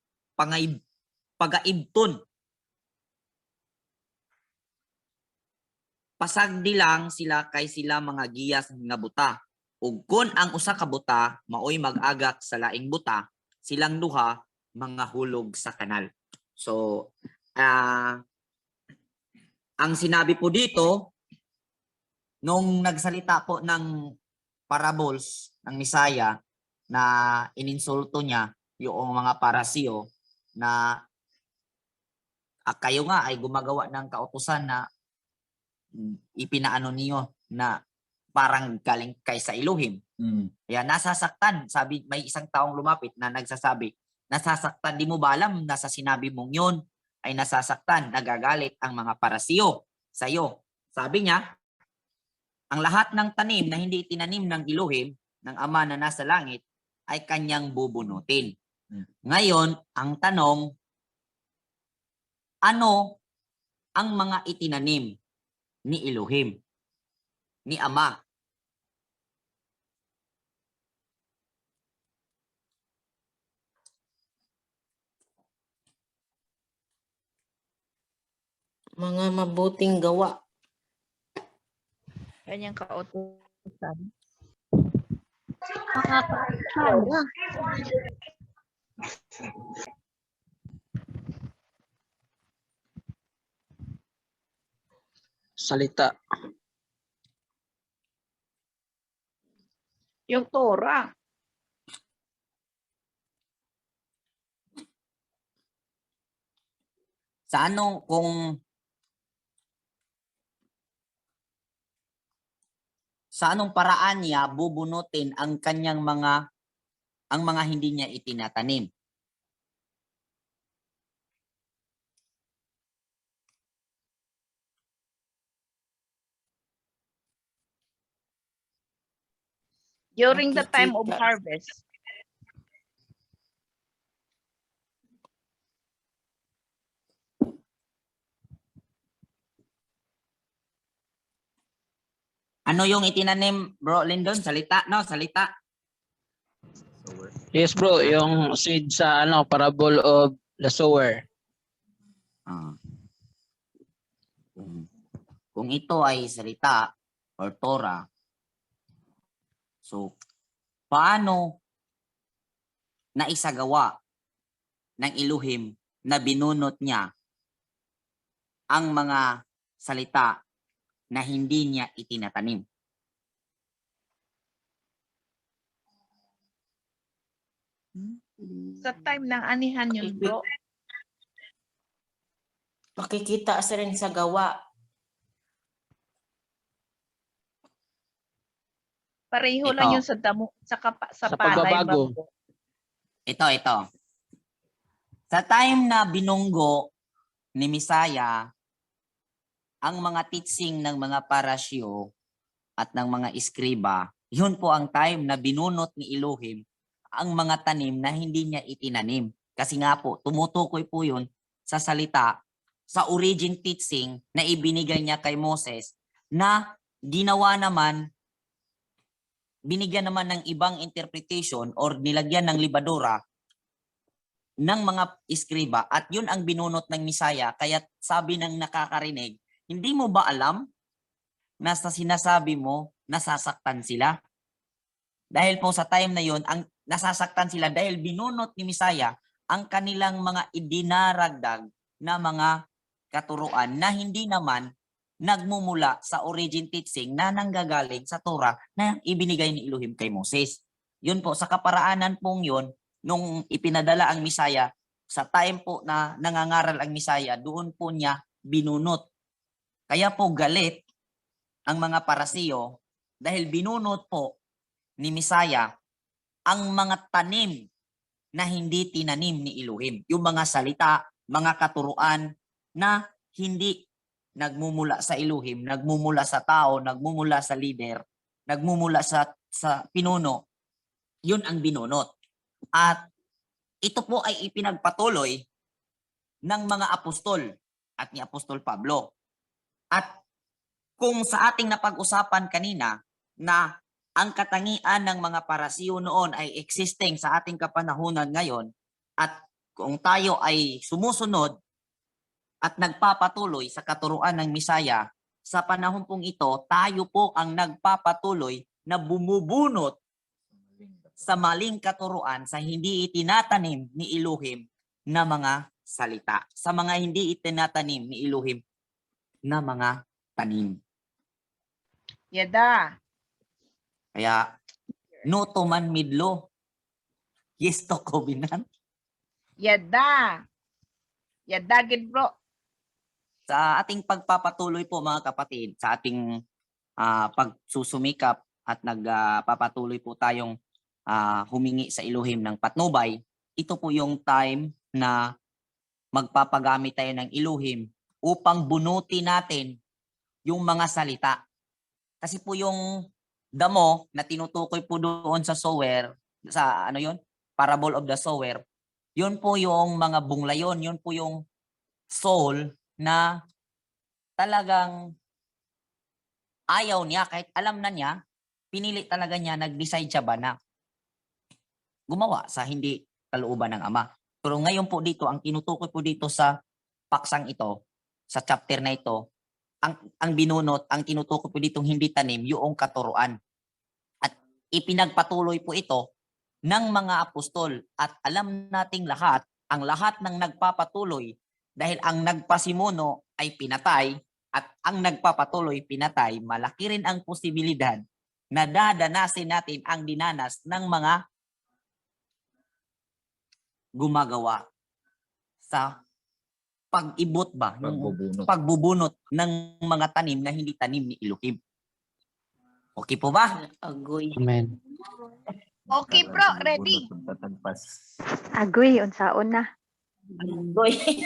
pagaibton. Pasagdi lang sila kay sila mga giyas nga buta. Ug kun ang usa ka buta maoy mag-agak sa laing buta, silang duha mga hulog sa kanal. So, ang sinabi po dito, nung nagsalita po ng parables ng Misaya na ininsulto niya yung mga parasiyo na kayo nga ay gumagawa ng kautusan na ipinaano niyo na parang galing kay sa Elohim. Kaya nasasaktan, sabi may isang taong lumapit na nagsasabi, nasasaktan, di mo ba alam na sa sinabi mong yun ay nasasaktan, nagagalit ang mga parasiyo sa iyo. Sabi niya, ang lahat ng tanim na hindi itinanim ng Elohim, ng Ama na nasa langit, ay kanyang bubunutin. Ngayon, ang tanong, ano ang mga itinanim ni Elohim, ni Ama? mga mabuting gawa. Kanyang kautusan. Salita. Yung Torah. Sa ano kung sa anong paraan niya bubunutin ang kanyang mga hindi niya itinatanim? During the time of harvest. Ano yung itinanim, Bro Lyndon? Salita, no? Salita. Yes bro, yung seed sa parable of the sower. Ah. Kung ito ay salita or Torah, so paano naisagawa ng Elohim na binunot niya ang mga salita na hindi niya itinatanim? Sa time ng anihan yun, bro. Makikita sa rin sa gawa. Pareho Ito. lang yun sa damo, sa Sa palay ba, pagbabago. bro? Ito. Sa time na binunggo ni Misaya ang mga teaching ng mga parasyo at ng mga iskriba, yun po ang time na binunot ni Elohim ang mga tanim na hindi niya itinanim. Kasi nga po, tumutukoy po yun sa salita, sa origin teaching na ibinigay niya kay Moses na ginawa naman, binigyan naman ng ibang interpretation or nilagyan ng libadura ng mga iskriba at yun ang binunot ng Misaya. Kaya sabi ng nakakarinig, hindi mo ba alam na sa sinasabi mo nasasaktan sila? Dahil po sa time na yun, ang nasasaktan sila dahil binunot ni Misaya ang kanilang mga idinaragdag na mga katuruan na hindi naman nagmumula sa origin teaching na nanggagaling sa Torah na ibinigay ni Elohim kay Moses. Yun po, sa kaparaanan pong yun, nung ipinadala ang Misaya, sa time po na nangangaral ang Misaya, doon po niya binunot. Kaya po galit ang mga parasiyo dahil binunot po ni Misaya ang mga tanim na hindi tinanim ni Elohim. Yung mga salita, mga katuruan na hindi nagmumula sa Elohim, nagmumula sa tao, nagmumula sa leader, nagmumula sa pinuno, yun ang binunot. At ito po ay ipinagpatuloy ng mga apostol at ni Apostol Pablo. At kung sa ating napag-usapan kanina na ang katangian ng mga parasiyo noon ay existing sa ating kapanahunan ngayon at kung tayo ay sumusunod at nagpapatuloy sa katuruan ng Misaya, sa panahon pong ito, tayo po ang nagpapatuloy na bumubunot sa maling katuruan sa hindi itinatanim ni Elohim na mga salita. Sa mga hindi itinatanim ni Elohim na mga tanim. Yada. Kaya, no to man midlo, yes to covenant. Yada. Yada, gid, bro. Sa ating pagpapatuloy po mga kapatid, sa ating pagsusumikap at nagpapatuloy po tayong humingi sa Elohim ng patnubay, ito po yung time na magpapagamit tayo ng Elohim upang bunuti natin yung mga salita. Kasi po yung damo na tinutukoy po doon sa sower, sa ano yun? Parable of the sower, yun po yung mga bunglayon, yun po yung soul na talagang ayaw niya, kahit alam na niya, pinili talaga niya, nag-decide siya ba na gumawa sa hindi kalooban ng Ama. Pero ngayon po dito, ang tinutukoy po dito sa paksang ito, sa chapter na ito, ang binunot, ang tinutukoy po ditong hindi tanim, yung katuruan. At ipinagpatuloy po ito ng mga apostol. At alam nating lahat, ang lahat ng nagpapatuloy, dahil ang nagpasimuno ay pinatay, at ang nagpapatuloy pinatay, malaki rin ang posibilidad na dadanasin natin ang dinanas ng mga gumagawa sa pag-ibot ba? Yung pagbubunot ng mga tanim na hindi tanim ni Elohim. Okay po ba? Agoy. Amen. Okay, bro. Ready? Agoy, unsaon na.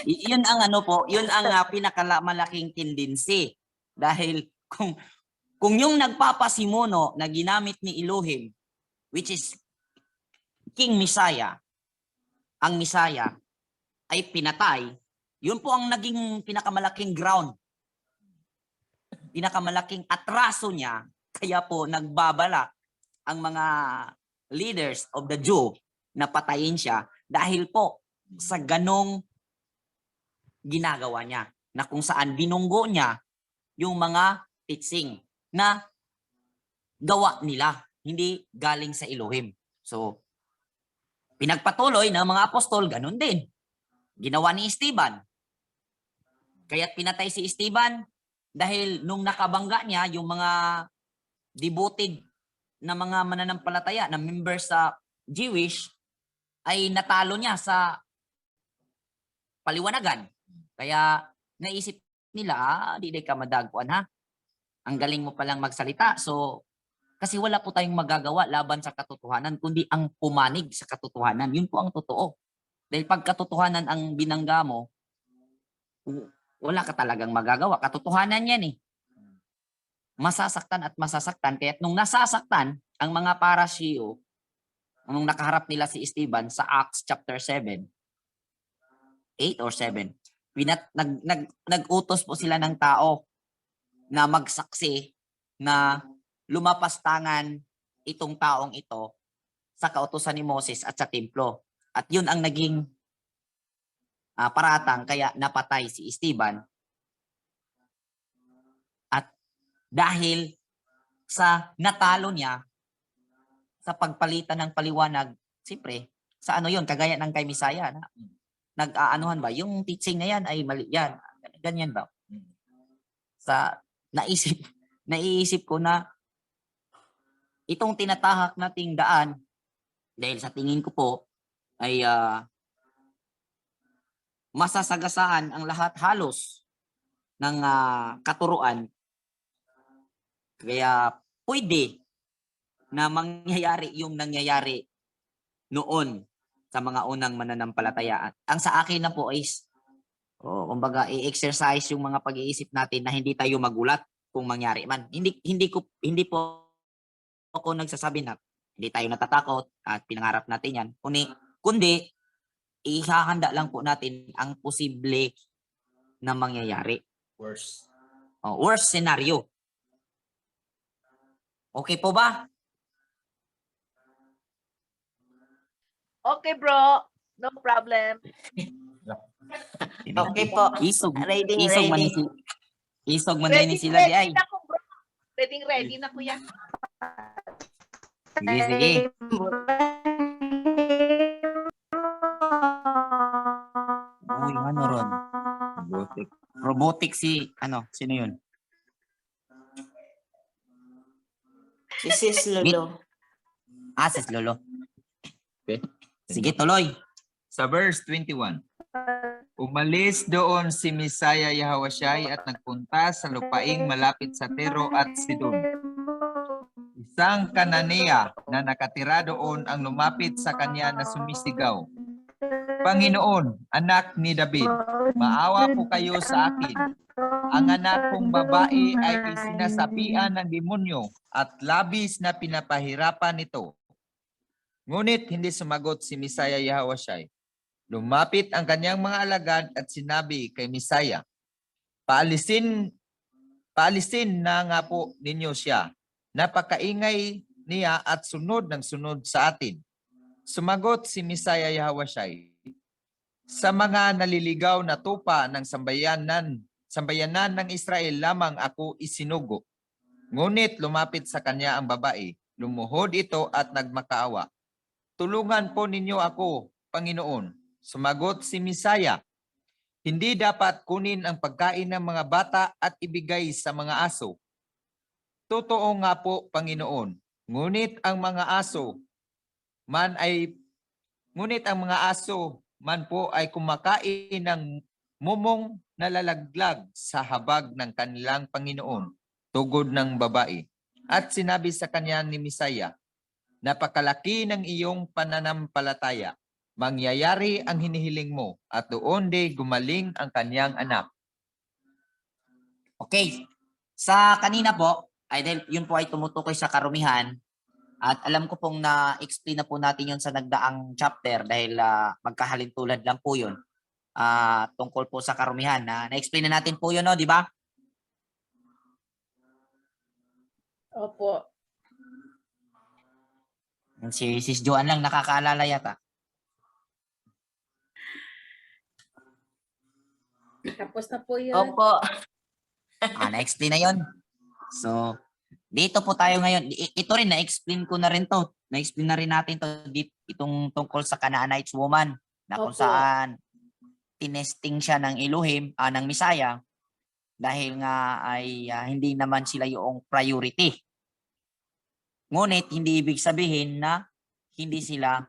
Yun ang ano po, yun ang pinakamalaking tendency. Dahil kung yung nagpapasimuno na ginamit ni Elohim, which is King Misaya, ang Misaya ay pinatay, yun po ang naging pinakamalaking ground. Pinakamalaking atraso niya, kaya po nagbabala ang mga leaders of the Jew na patayin siya dahil po sa ganong ginagawa niya, na kung saan binunggo niya yung mga teaching na gawa nila, hindi galing sa Elohim. So, pinagpatuloy ng mga apostol, ganun din. Ginawa ni Esteban. Kaya't pinatay si Esteban dahil nung nakabangga niya yung mga devoted na mga mananampalataya na members sa Jewish, ay natalo niya sa paliwanagan. Kaya naisip nila, di ka madagpuan ha. Ang galing mo palang magsalita. So, kasi wala po tayong magagawa laban sa katotohanan, kundi ang pumanig sa katotohanan. Yun po ang totoo. Dahil pag katotohanan ang binangga mo, wala ka talagang magagawa. Katotohanan yan eh. Masasaktan at masasaktan. Kaya nung nasasaktan, ang mga parasyo, nung nakaharap nila si Esteban sa Acts chapter 7, 8 or 7, nag-utos po sila ng tao na magsaksi na lumapastangan itong taong ito sa kautusan ni Moses at sa templo. At yun ang naging paratang kaya napatay si Esteban. At dahil sa natalo niya sa pagpalitan ng paliwanag, siyempre, sa ano yun, kagaya ng kay Misaya, na nag-aanuhan ba? Yung teaching na yan ay mali yan. Ganyan ba? Sa naiisip ko na itong tinatahak nating daan, dahil sa tingin ko po, ay masasagasaan ang lahat halos ng katuruan. Kaya pwede na mangyayari yung nangyayari noon sa mga unang mananampalataya. Ang sa akin na po is, kumbaga, i-exercise yung mga pag-iisip natin na hindi tayo magulat kung mangyari man. Hindi po ako nagsasabi na hindi tayo natatakot at pinangarap natin yan. Kundi ihahanda lang po natin ang posible na mangyayari. Worse. Worst scenario. Okay po ba? Okay, bro. No problem. Okay po. Isog Ready. man din sila di ay. Na ko, bro. Ready na, kuya. Sige. Uy, ano ron? Robotic sino yun? Si Sis Lolo. Sis Lolo. Okay. Sige, tuloy. Sa verse 21. Umalis doon si Misaya Yahawasyai at nagpunta sa lupaing malapit sa Tiro at Sidon. Isang Kananea na nakatira doon ang lumapit sa kanya na sumisigaw, Panginoon, anak ni David, maawa po kayo sa akin. Ang anak kong babae ay sinasapian ng demonyo at labis na pinapahirapan nito. Ngunit hindi sumagot si Misaya Yahawasyai. Lumapit ang kanyang mga alagad at sinabi kay Misaya, Paalisin na nga po ninyo siya. Napakaingay niya at sunod ng sunod sa atin. Sumagot si Misaya Yahawasyai, sa mga naliligaw na tupa ng sambayanan ng Israel lamang ako isinugo. Ngunit lumapit sa kanya ang babae, lumuhod ito at nagmakaawa. Tulungan po ninyo ako, Panginoon. Sumagot si Misaya, hindi dapat kunin ang pagkain ng mga bata at ibigay sa mga aso. Totoo nga po, Panginoon. Ngunit ang mga aso man po ay kumakain ng mumong nalalaglag sa habag ng kanilang Panginoon, tugod ng babae. At sinabi sa kanya ni Misaya, napakalaki ng iyong pananampalataya. Mangyayari ang hinihiling mo at doon di gumaling ang kanyang anak. Okay. Sa kanina po, dahil yun po ay tumutukoy sa karumihan, at alam ko pong na-explain na po natin yun sa nagdaang chapter dahil magkahalintulad lang po yun tungkol po sa karumihan. Na-explain na natin po yun, no? Di ba? Opo. Si Sis Joan lang nakakaalala yata. Tapos na po yun. Opo. Na-explain na yun. So, dito po tayo ngayon. Ito rin, na-explain ko na rin to. Na-explain na rin natin to itong tungkol sa Canaanite woman na kung Opo. saan tinesting siya ng Elohim, ng Misaya dahil nga ay hindi naman sila yung priority. Ngunit hindi ibig sabihin na hindi sila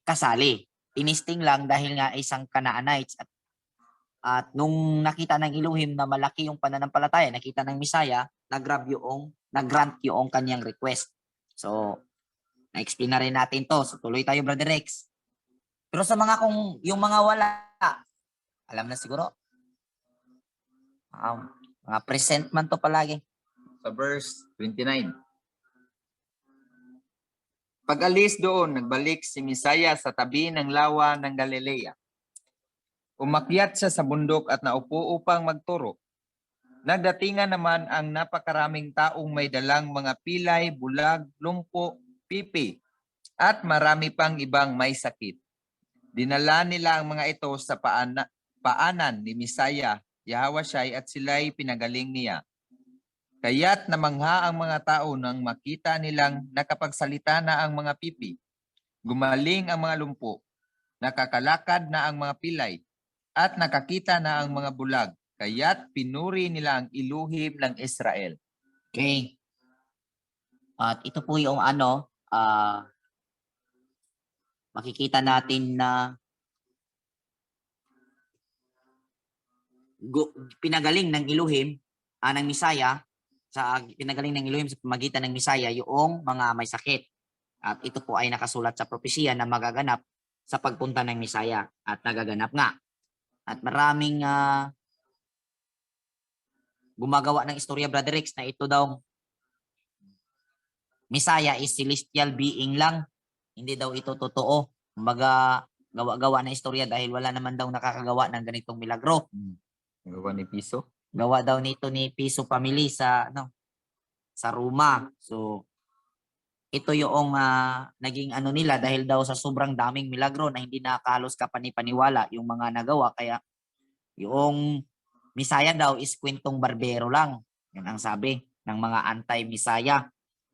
kasali. Tinisting lang dahil nga isang Canaanites at nung nakita ng Elohim na malaki yung pananampalataya, nakita ng Misaya, nag-grant yung kanyang request. So, na-explain na rin natin to. So, tuloy tayo, Brother Rex. Pero sa mga yung mga wala, alam na siguro. Mga present man to palagi. Sa verse 29. Pag-alis doon, nagbalik si Misaya sa tabi ng lawa ng Galilea. Umakyat siya sa bundok at naupo upang magturo. Nagdatingan naman ang napakaraming taong may dalang mga pilay, bulag, lumpo, pipi, at marami pang ibang may sakit. Dinala nila ang mga ito sa paanan ni Misaya, Yahawasyai, at sila'y pinagaling niya. Kaya't namangha ang mga tao nang makita nilang nakapagsalita na ang mga pipi, gumaling ang mga lumpo, nakakalakad na ang mga pilay, at nakakita na ang mga bulag. Kaya't pinuri nila ang Elohim ng Israel. Okay. At ito po yung makikita natin na pinagaling ng Elohim, ng Misaya, pinagaling ng Elohim sa pamagitan ng Misaya yung mga may sakit. At ito po ay nakasulat sa propesya na magaganap sa pagpunta ng Misaya at nagaganap nga. At maraming gumagawa ng istorya, Brother Rex, na ito daw Misaya is celestial being lang. Hindi daw ito totoo. Kumbaga, gawa-gawa na istorya dahil wala naman daw nakakagawa ng ganitong milagro. Gawa ni Piso. Gawa daw nito ni Piso family sa Roma. So ito yung naging nila dahil daw sa sobrang daming milagro na hindi nakakalos kapani-paniwala yung mga nagawa, kaya yung Misaya daw is kwentong barbero lang. Yan ang sabi ng mga anti-Misaya.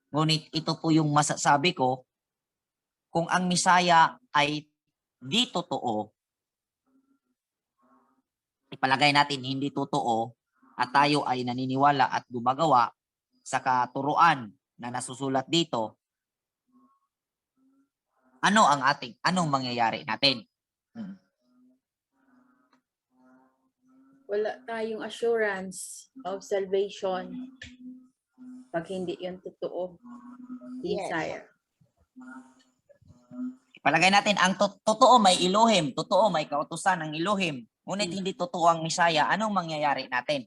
Ngunit ito po yung masasabi ko, kung ang Misaya ay di totoo, ipalagay natin hindi totoo, at tayo ay naniniwala at gumagawa sa katuruan na nasusulat dito, anong mangyayari natin? Wala tayong assurance of salvation pag hindi yun totoo. Yes. Desire. Ipalagay natin ang totoo may Elohim, totoo may kautusan ng Elohim, ngunit hindi totoo ang Misaya, anong mangyayari natin?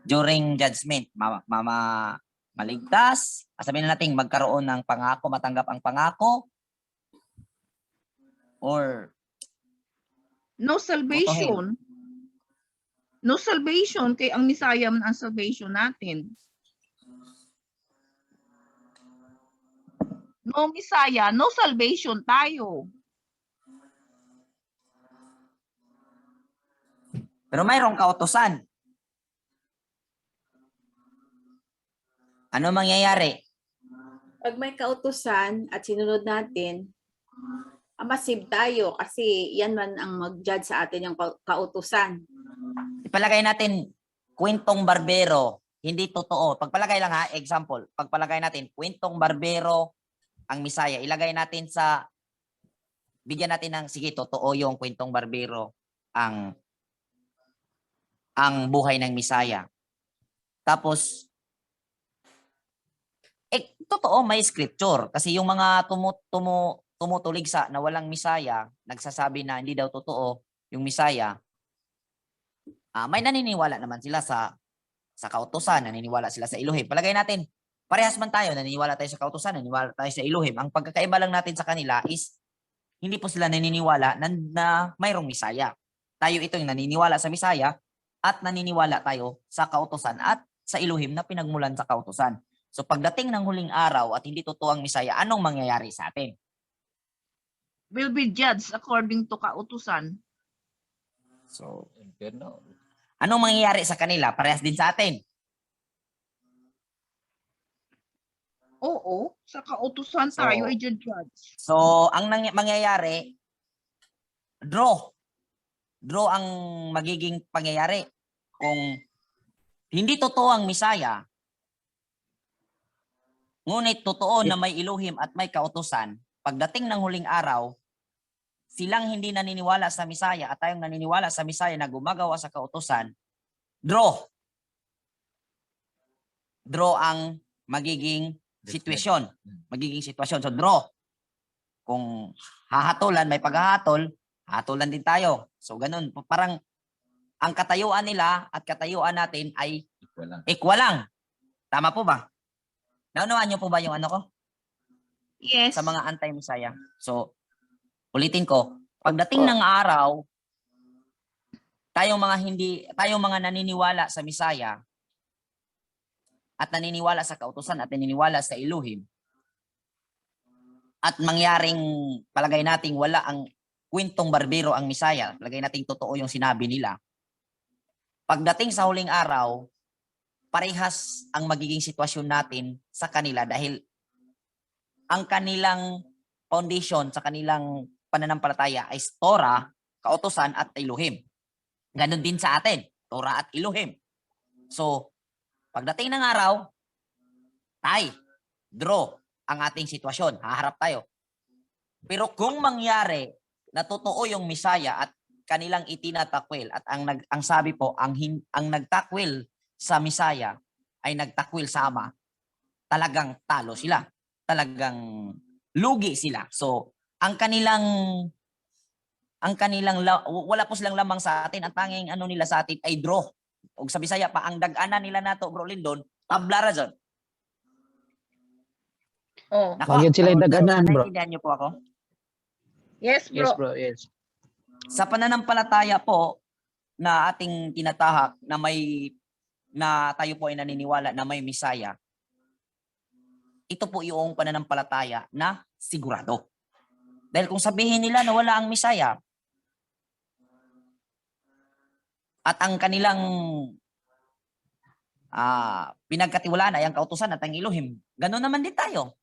During judgment, maligtas, sabihin na natin magkaroon ng pangako, matanggap ang pangako, or no salvation. No salvation, kay ang Misaya man ang salvation natin. No Misaya, no salvation tayo. pero mayroong kautusan. Ano mangyayari? Pag may kautusan at sinunod natin, masib tayo kasi yan man ang mag-judge sa atin yung kautusan. Ipalagay natin kwentong barbero, hindi totoo. Pagpalagay lang example, pagpalagay natin kwentong barbero ang Misaya, ilagay natin bigyan natin ng, sige, totoo yung kwentong barbero ang buhay ng Misaya. Tapos, totoo may scripture. Kasi yung mga tumutulig sa na walang Misaya, nagsasabi na hindi daw totoo yung Misaya, may naniniwala naman sila sa kautusan, naniniwala sila sa Elohim. Palagay natin, parehas man tayo, naniniwala tayo sa kautusan, naniniwala tayo sa Elohim. Ang pagkakaiba lang natin sa kanila is, hindi po sila naniniwala na mayroong Misaya. Tayo ito yung naniniwala sa Misaya at naniniwala tayo sa kautusan at sa Elohim na pinagmulan sa kautusan. So pagdating ng huling araw at hindi totoo ang Misaya, anong mangyayari sa atin? Will be judged according to kautusan. So, anong mangyayari sa kanila? Parehas din sa atin. Oo, sa kautusan So, tayo ay judge. So, ang mangyayari, draw. Draw ang magiging pangyayari. Kung hindi totoo ang Misaya, Ngunit totoo na may Elohim at may kautusan, pagdating ng huling araw, silang hindi naniniwala sa Misaya at tayong naniniwala sa Misaya na gumagawa sa kautusan, draw. Draw ang magiging sitwasyon. Magiging sitwasyon. So draw. Kung hahatulan, may paghahatol, hatulan din tayo. So ganun. Parang ang katayuan nila at katayuan natin ay equal lang. Tama po ba? Naunawaan niyo po ba yung ano ko? Yes. Sa mga anti-Misaya. So, ulitin ko. Pagdating ng araw, tayong mga naniniwala sa Misaya at naniniwala sa kautusan at naniniwala sa Elohim, at mangyaring palagay nating wala ang kwentong barbero ang Misaya, palagay nating totoo yung sinabi nila, pagdating sa huling araw, parehas ang magiging sitwasyon natin sa kanila dahil ang kanilang foundation sa kanilang pananampalataya ay Torah, kautusan at Elohim. Ganon din sa atin, Torah at Elohim. So, pagdating ng araw, draw ang ating sitwasyon. Haharap tayo. Pero kung mangyari na totoo yung Misaya at kanilang itinatakwil at ang sabi po, ang nagtakwil sa Misaya ay nagtakwil sa Ama, talagang talo sila. Talagang lugi sila. So, ang kanilang wala po silang lamang sa atin. Ang tanging ano nila sa atin ay draw. O sa Bisaya pa, ang dag-ana nila nato, bro Lindon, tabla ra dyan. Oh. Bagyan sila yung dag-anan, bro. Naintindihan niyo po ako? Yes, bro. Yes, bro. Yes. Sa pananampalataya po na ating tinatahak na tayo po ay naniniwala na may Misaya, ito po yung pananampalataya na sigurado. Dahil kung sabihin nila na wala ang Misaya at ang kanilang pinagkatiwalaan ay ang kautusan at ang Elohim, gano'n naman din tayo.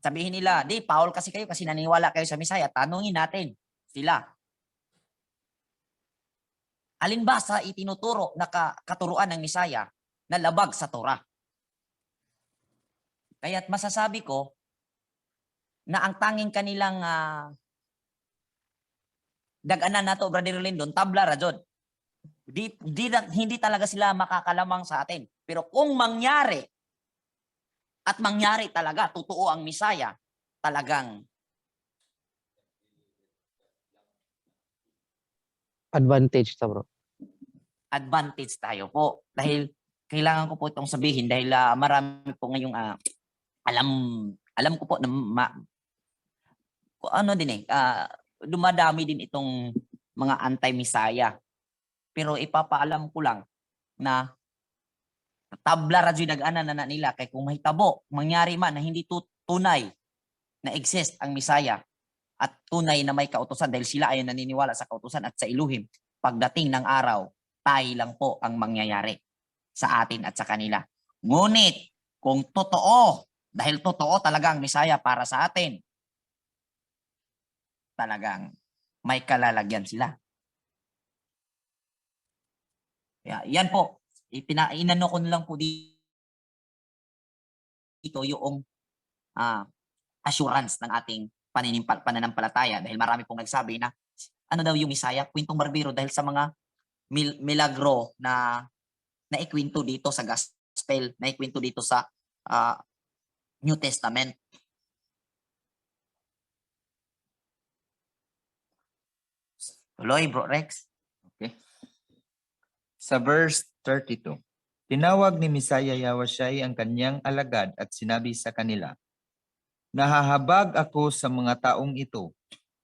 Sabihin nila, di, Paul kasi kayo kasi naniniwala kayo sa Misaya, tanungin natin sila. Alin ba sa itinuturo na katuruan ng Misaya na labag sa Torah? Kaya't masasabi ko na ang tanging kanilang dag-anan nato, Brother Lindon, tabla radyon. Hindi talaga sila makakalamang sa atin. Pero kung mangyari talaga, totoo ang Misaya, talagang Advantage ta, bro. advantage tayo po. Dahil kailangan ko po itong sabihin dahil marami po ngayong alam ko po na dumadami din itong mga anti-Misaya. Pero ipapaalam ko lang na tabla radyo nag-ana na nila kay kung mahitabo, mangyari man na hindi tunay na exist ang Misaya at tunay na may kautusan dahil sila ay naniniwala sa kautusan at sa Elohim, pagdating ng araw, tayo lang po ang mangyayari sa atin at sa kanila. Ngunit, kung totoo, dahil totoo talagang Misaya para sa atin, talagang may kalalagyan sila. Yan po, inano ko lang po dito yung assurance ng ating pananampalataya dahil marami pong nagsabi na ano daw yung Misaya, kwentong barbero dahil sa mga milagro na naikwento dito sa gospel, naikwento dito sa New Testament. Tuloy, Bro Rex. Okay. Sa verse 32, tinawag ni Misaya Yahushai ang kanyang alagad at sinabi sa kanila, nahahabag ako sa mga taong ito.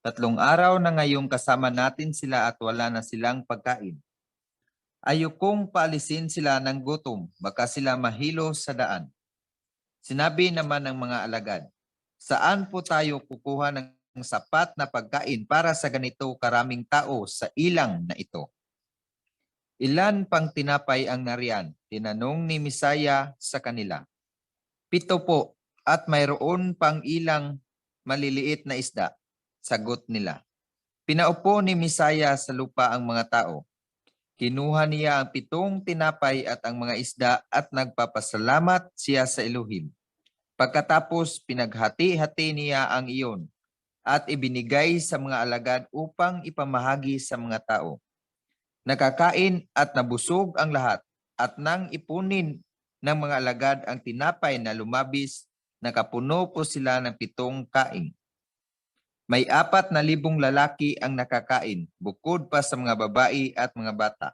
3 araw na ngayong kasama natin sila at wala na silang pagkain. Ayokong paalisin sila ng gutom, baka sila mahilo sa daan. Sinabi naman ng mga alagad, saan po tayo kukuha ng sapat na pagkain para sa ganito karaming tao sa ilang na ito? Ilan pang tinapay ang nariyan? Tinanong ni Misaya sa kanila. 7 po, at mayroon pang ilang maliliit na isda. Sagot nila. Pinaupo ni Misaya sa lupa ang mga tao. Kinuha niya ang 7 tinapay at ang mga isda at nagpapasalamat siya sa Elohim. Pagkatapos pinaghati-hati niya ang iyon at ibinigay sa mga alagad upang ipamahagi sa mga tao. Nakakain at nabusog ang lahat, at nang ipunin ng mga alagad ang tinapay na lumabis, nakapuno po sila ng 7 kaing. May 4,000 lalaki ang nakakain, bukod pa sa mga babae at mga bata.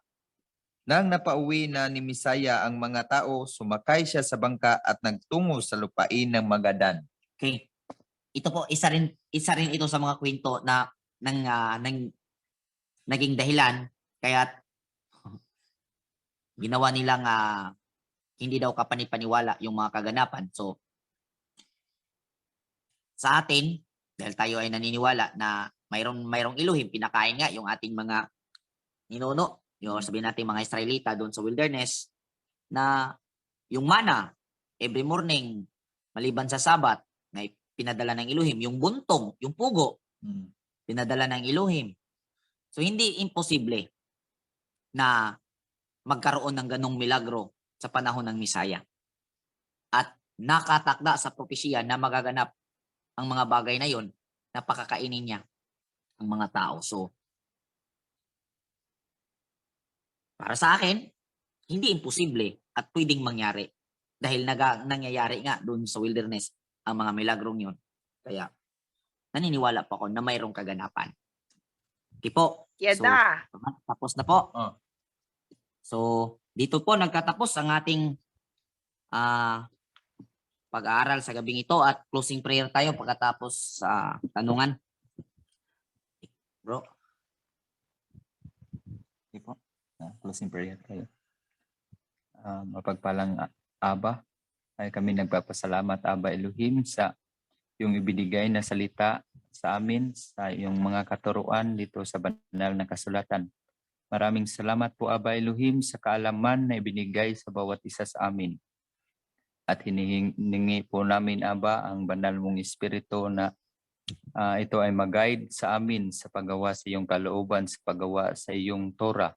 Nang napauwi na ni Misaya ang mga tao, sumakay siya sa bangka at nagtungo sa lupain ng Magadan. Okay. Ito po, isa rin ito sa mga kwento na naging dahilan kaya ginawa nilang hindi daw kapanipaniwala yung mga kaganapan. So, sa atin, dahil tayo ay naniniwala na mayroong Elohim, pinakain nga yung ating mga ninuno, yung sabihin natin mga Israelita doon sa wilderness, na yung mana, every morning, maliban sa Sabat, na pinadala ng Elohim, yung buntong, yung pugo, pinadala ng Elohim. So, hindi imposible na magkaroon ng ganong milagro sa panahon ng Misaya. At nakatakda sa propesya na magaganap ang mga bagay na yon na pakakainin niya ang mga tao. So, para sa akin, hindi imposible at pwedeng mangyari dahil nangyayari nga doon sa wilderness ang mga milagrong yun. Kaya, naniniwala po ako na mayroong kaganapan. Okay po. Yada. So, tapos na po. Oh. So, dito po nagtatapos ang ating pag-aaral sa gabing ito at closing prayer tayo pagkatapos sa tanungan. Bro. Okay po. Closing prayer tayo. Mapagpalang Aba, ay kami nagpapasalamat, Aba Elohim, sa yung ibinigay na salita sa amin, sa yung mga katuruan dito sa banal na kasulatan. Maraming salamat po, Aba Elohim, sa kaalaman na ibinigay sa bawat isa sa amin. At hinihingi po namin, Aba, ang banal mong Espiritu na ito ay mag-guide sa amin sa paggawa sa iyong kalooban, sa paggawa sa iyong Torah.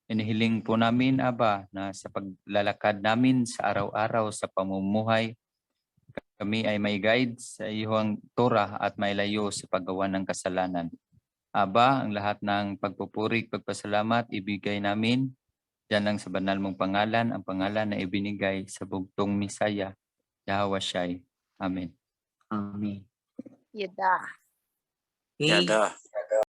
Inihiling po namin, Aba, na sa paglalakad namin sa araw-araw sa pamumuhay, kami ay may guide sa iyong Torah at may layo sa paggawa ng kasalanan. Aba, ang lahat ng pagpupuri, pagpasalamat, ibigay namin diyan lang sa banal mong pangalan, ang pangalan na ibinigay sa bugtong Misaya, Yahweh Shai. Amen. Amen. Yada. Okay. Yada.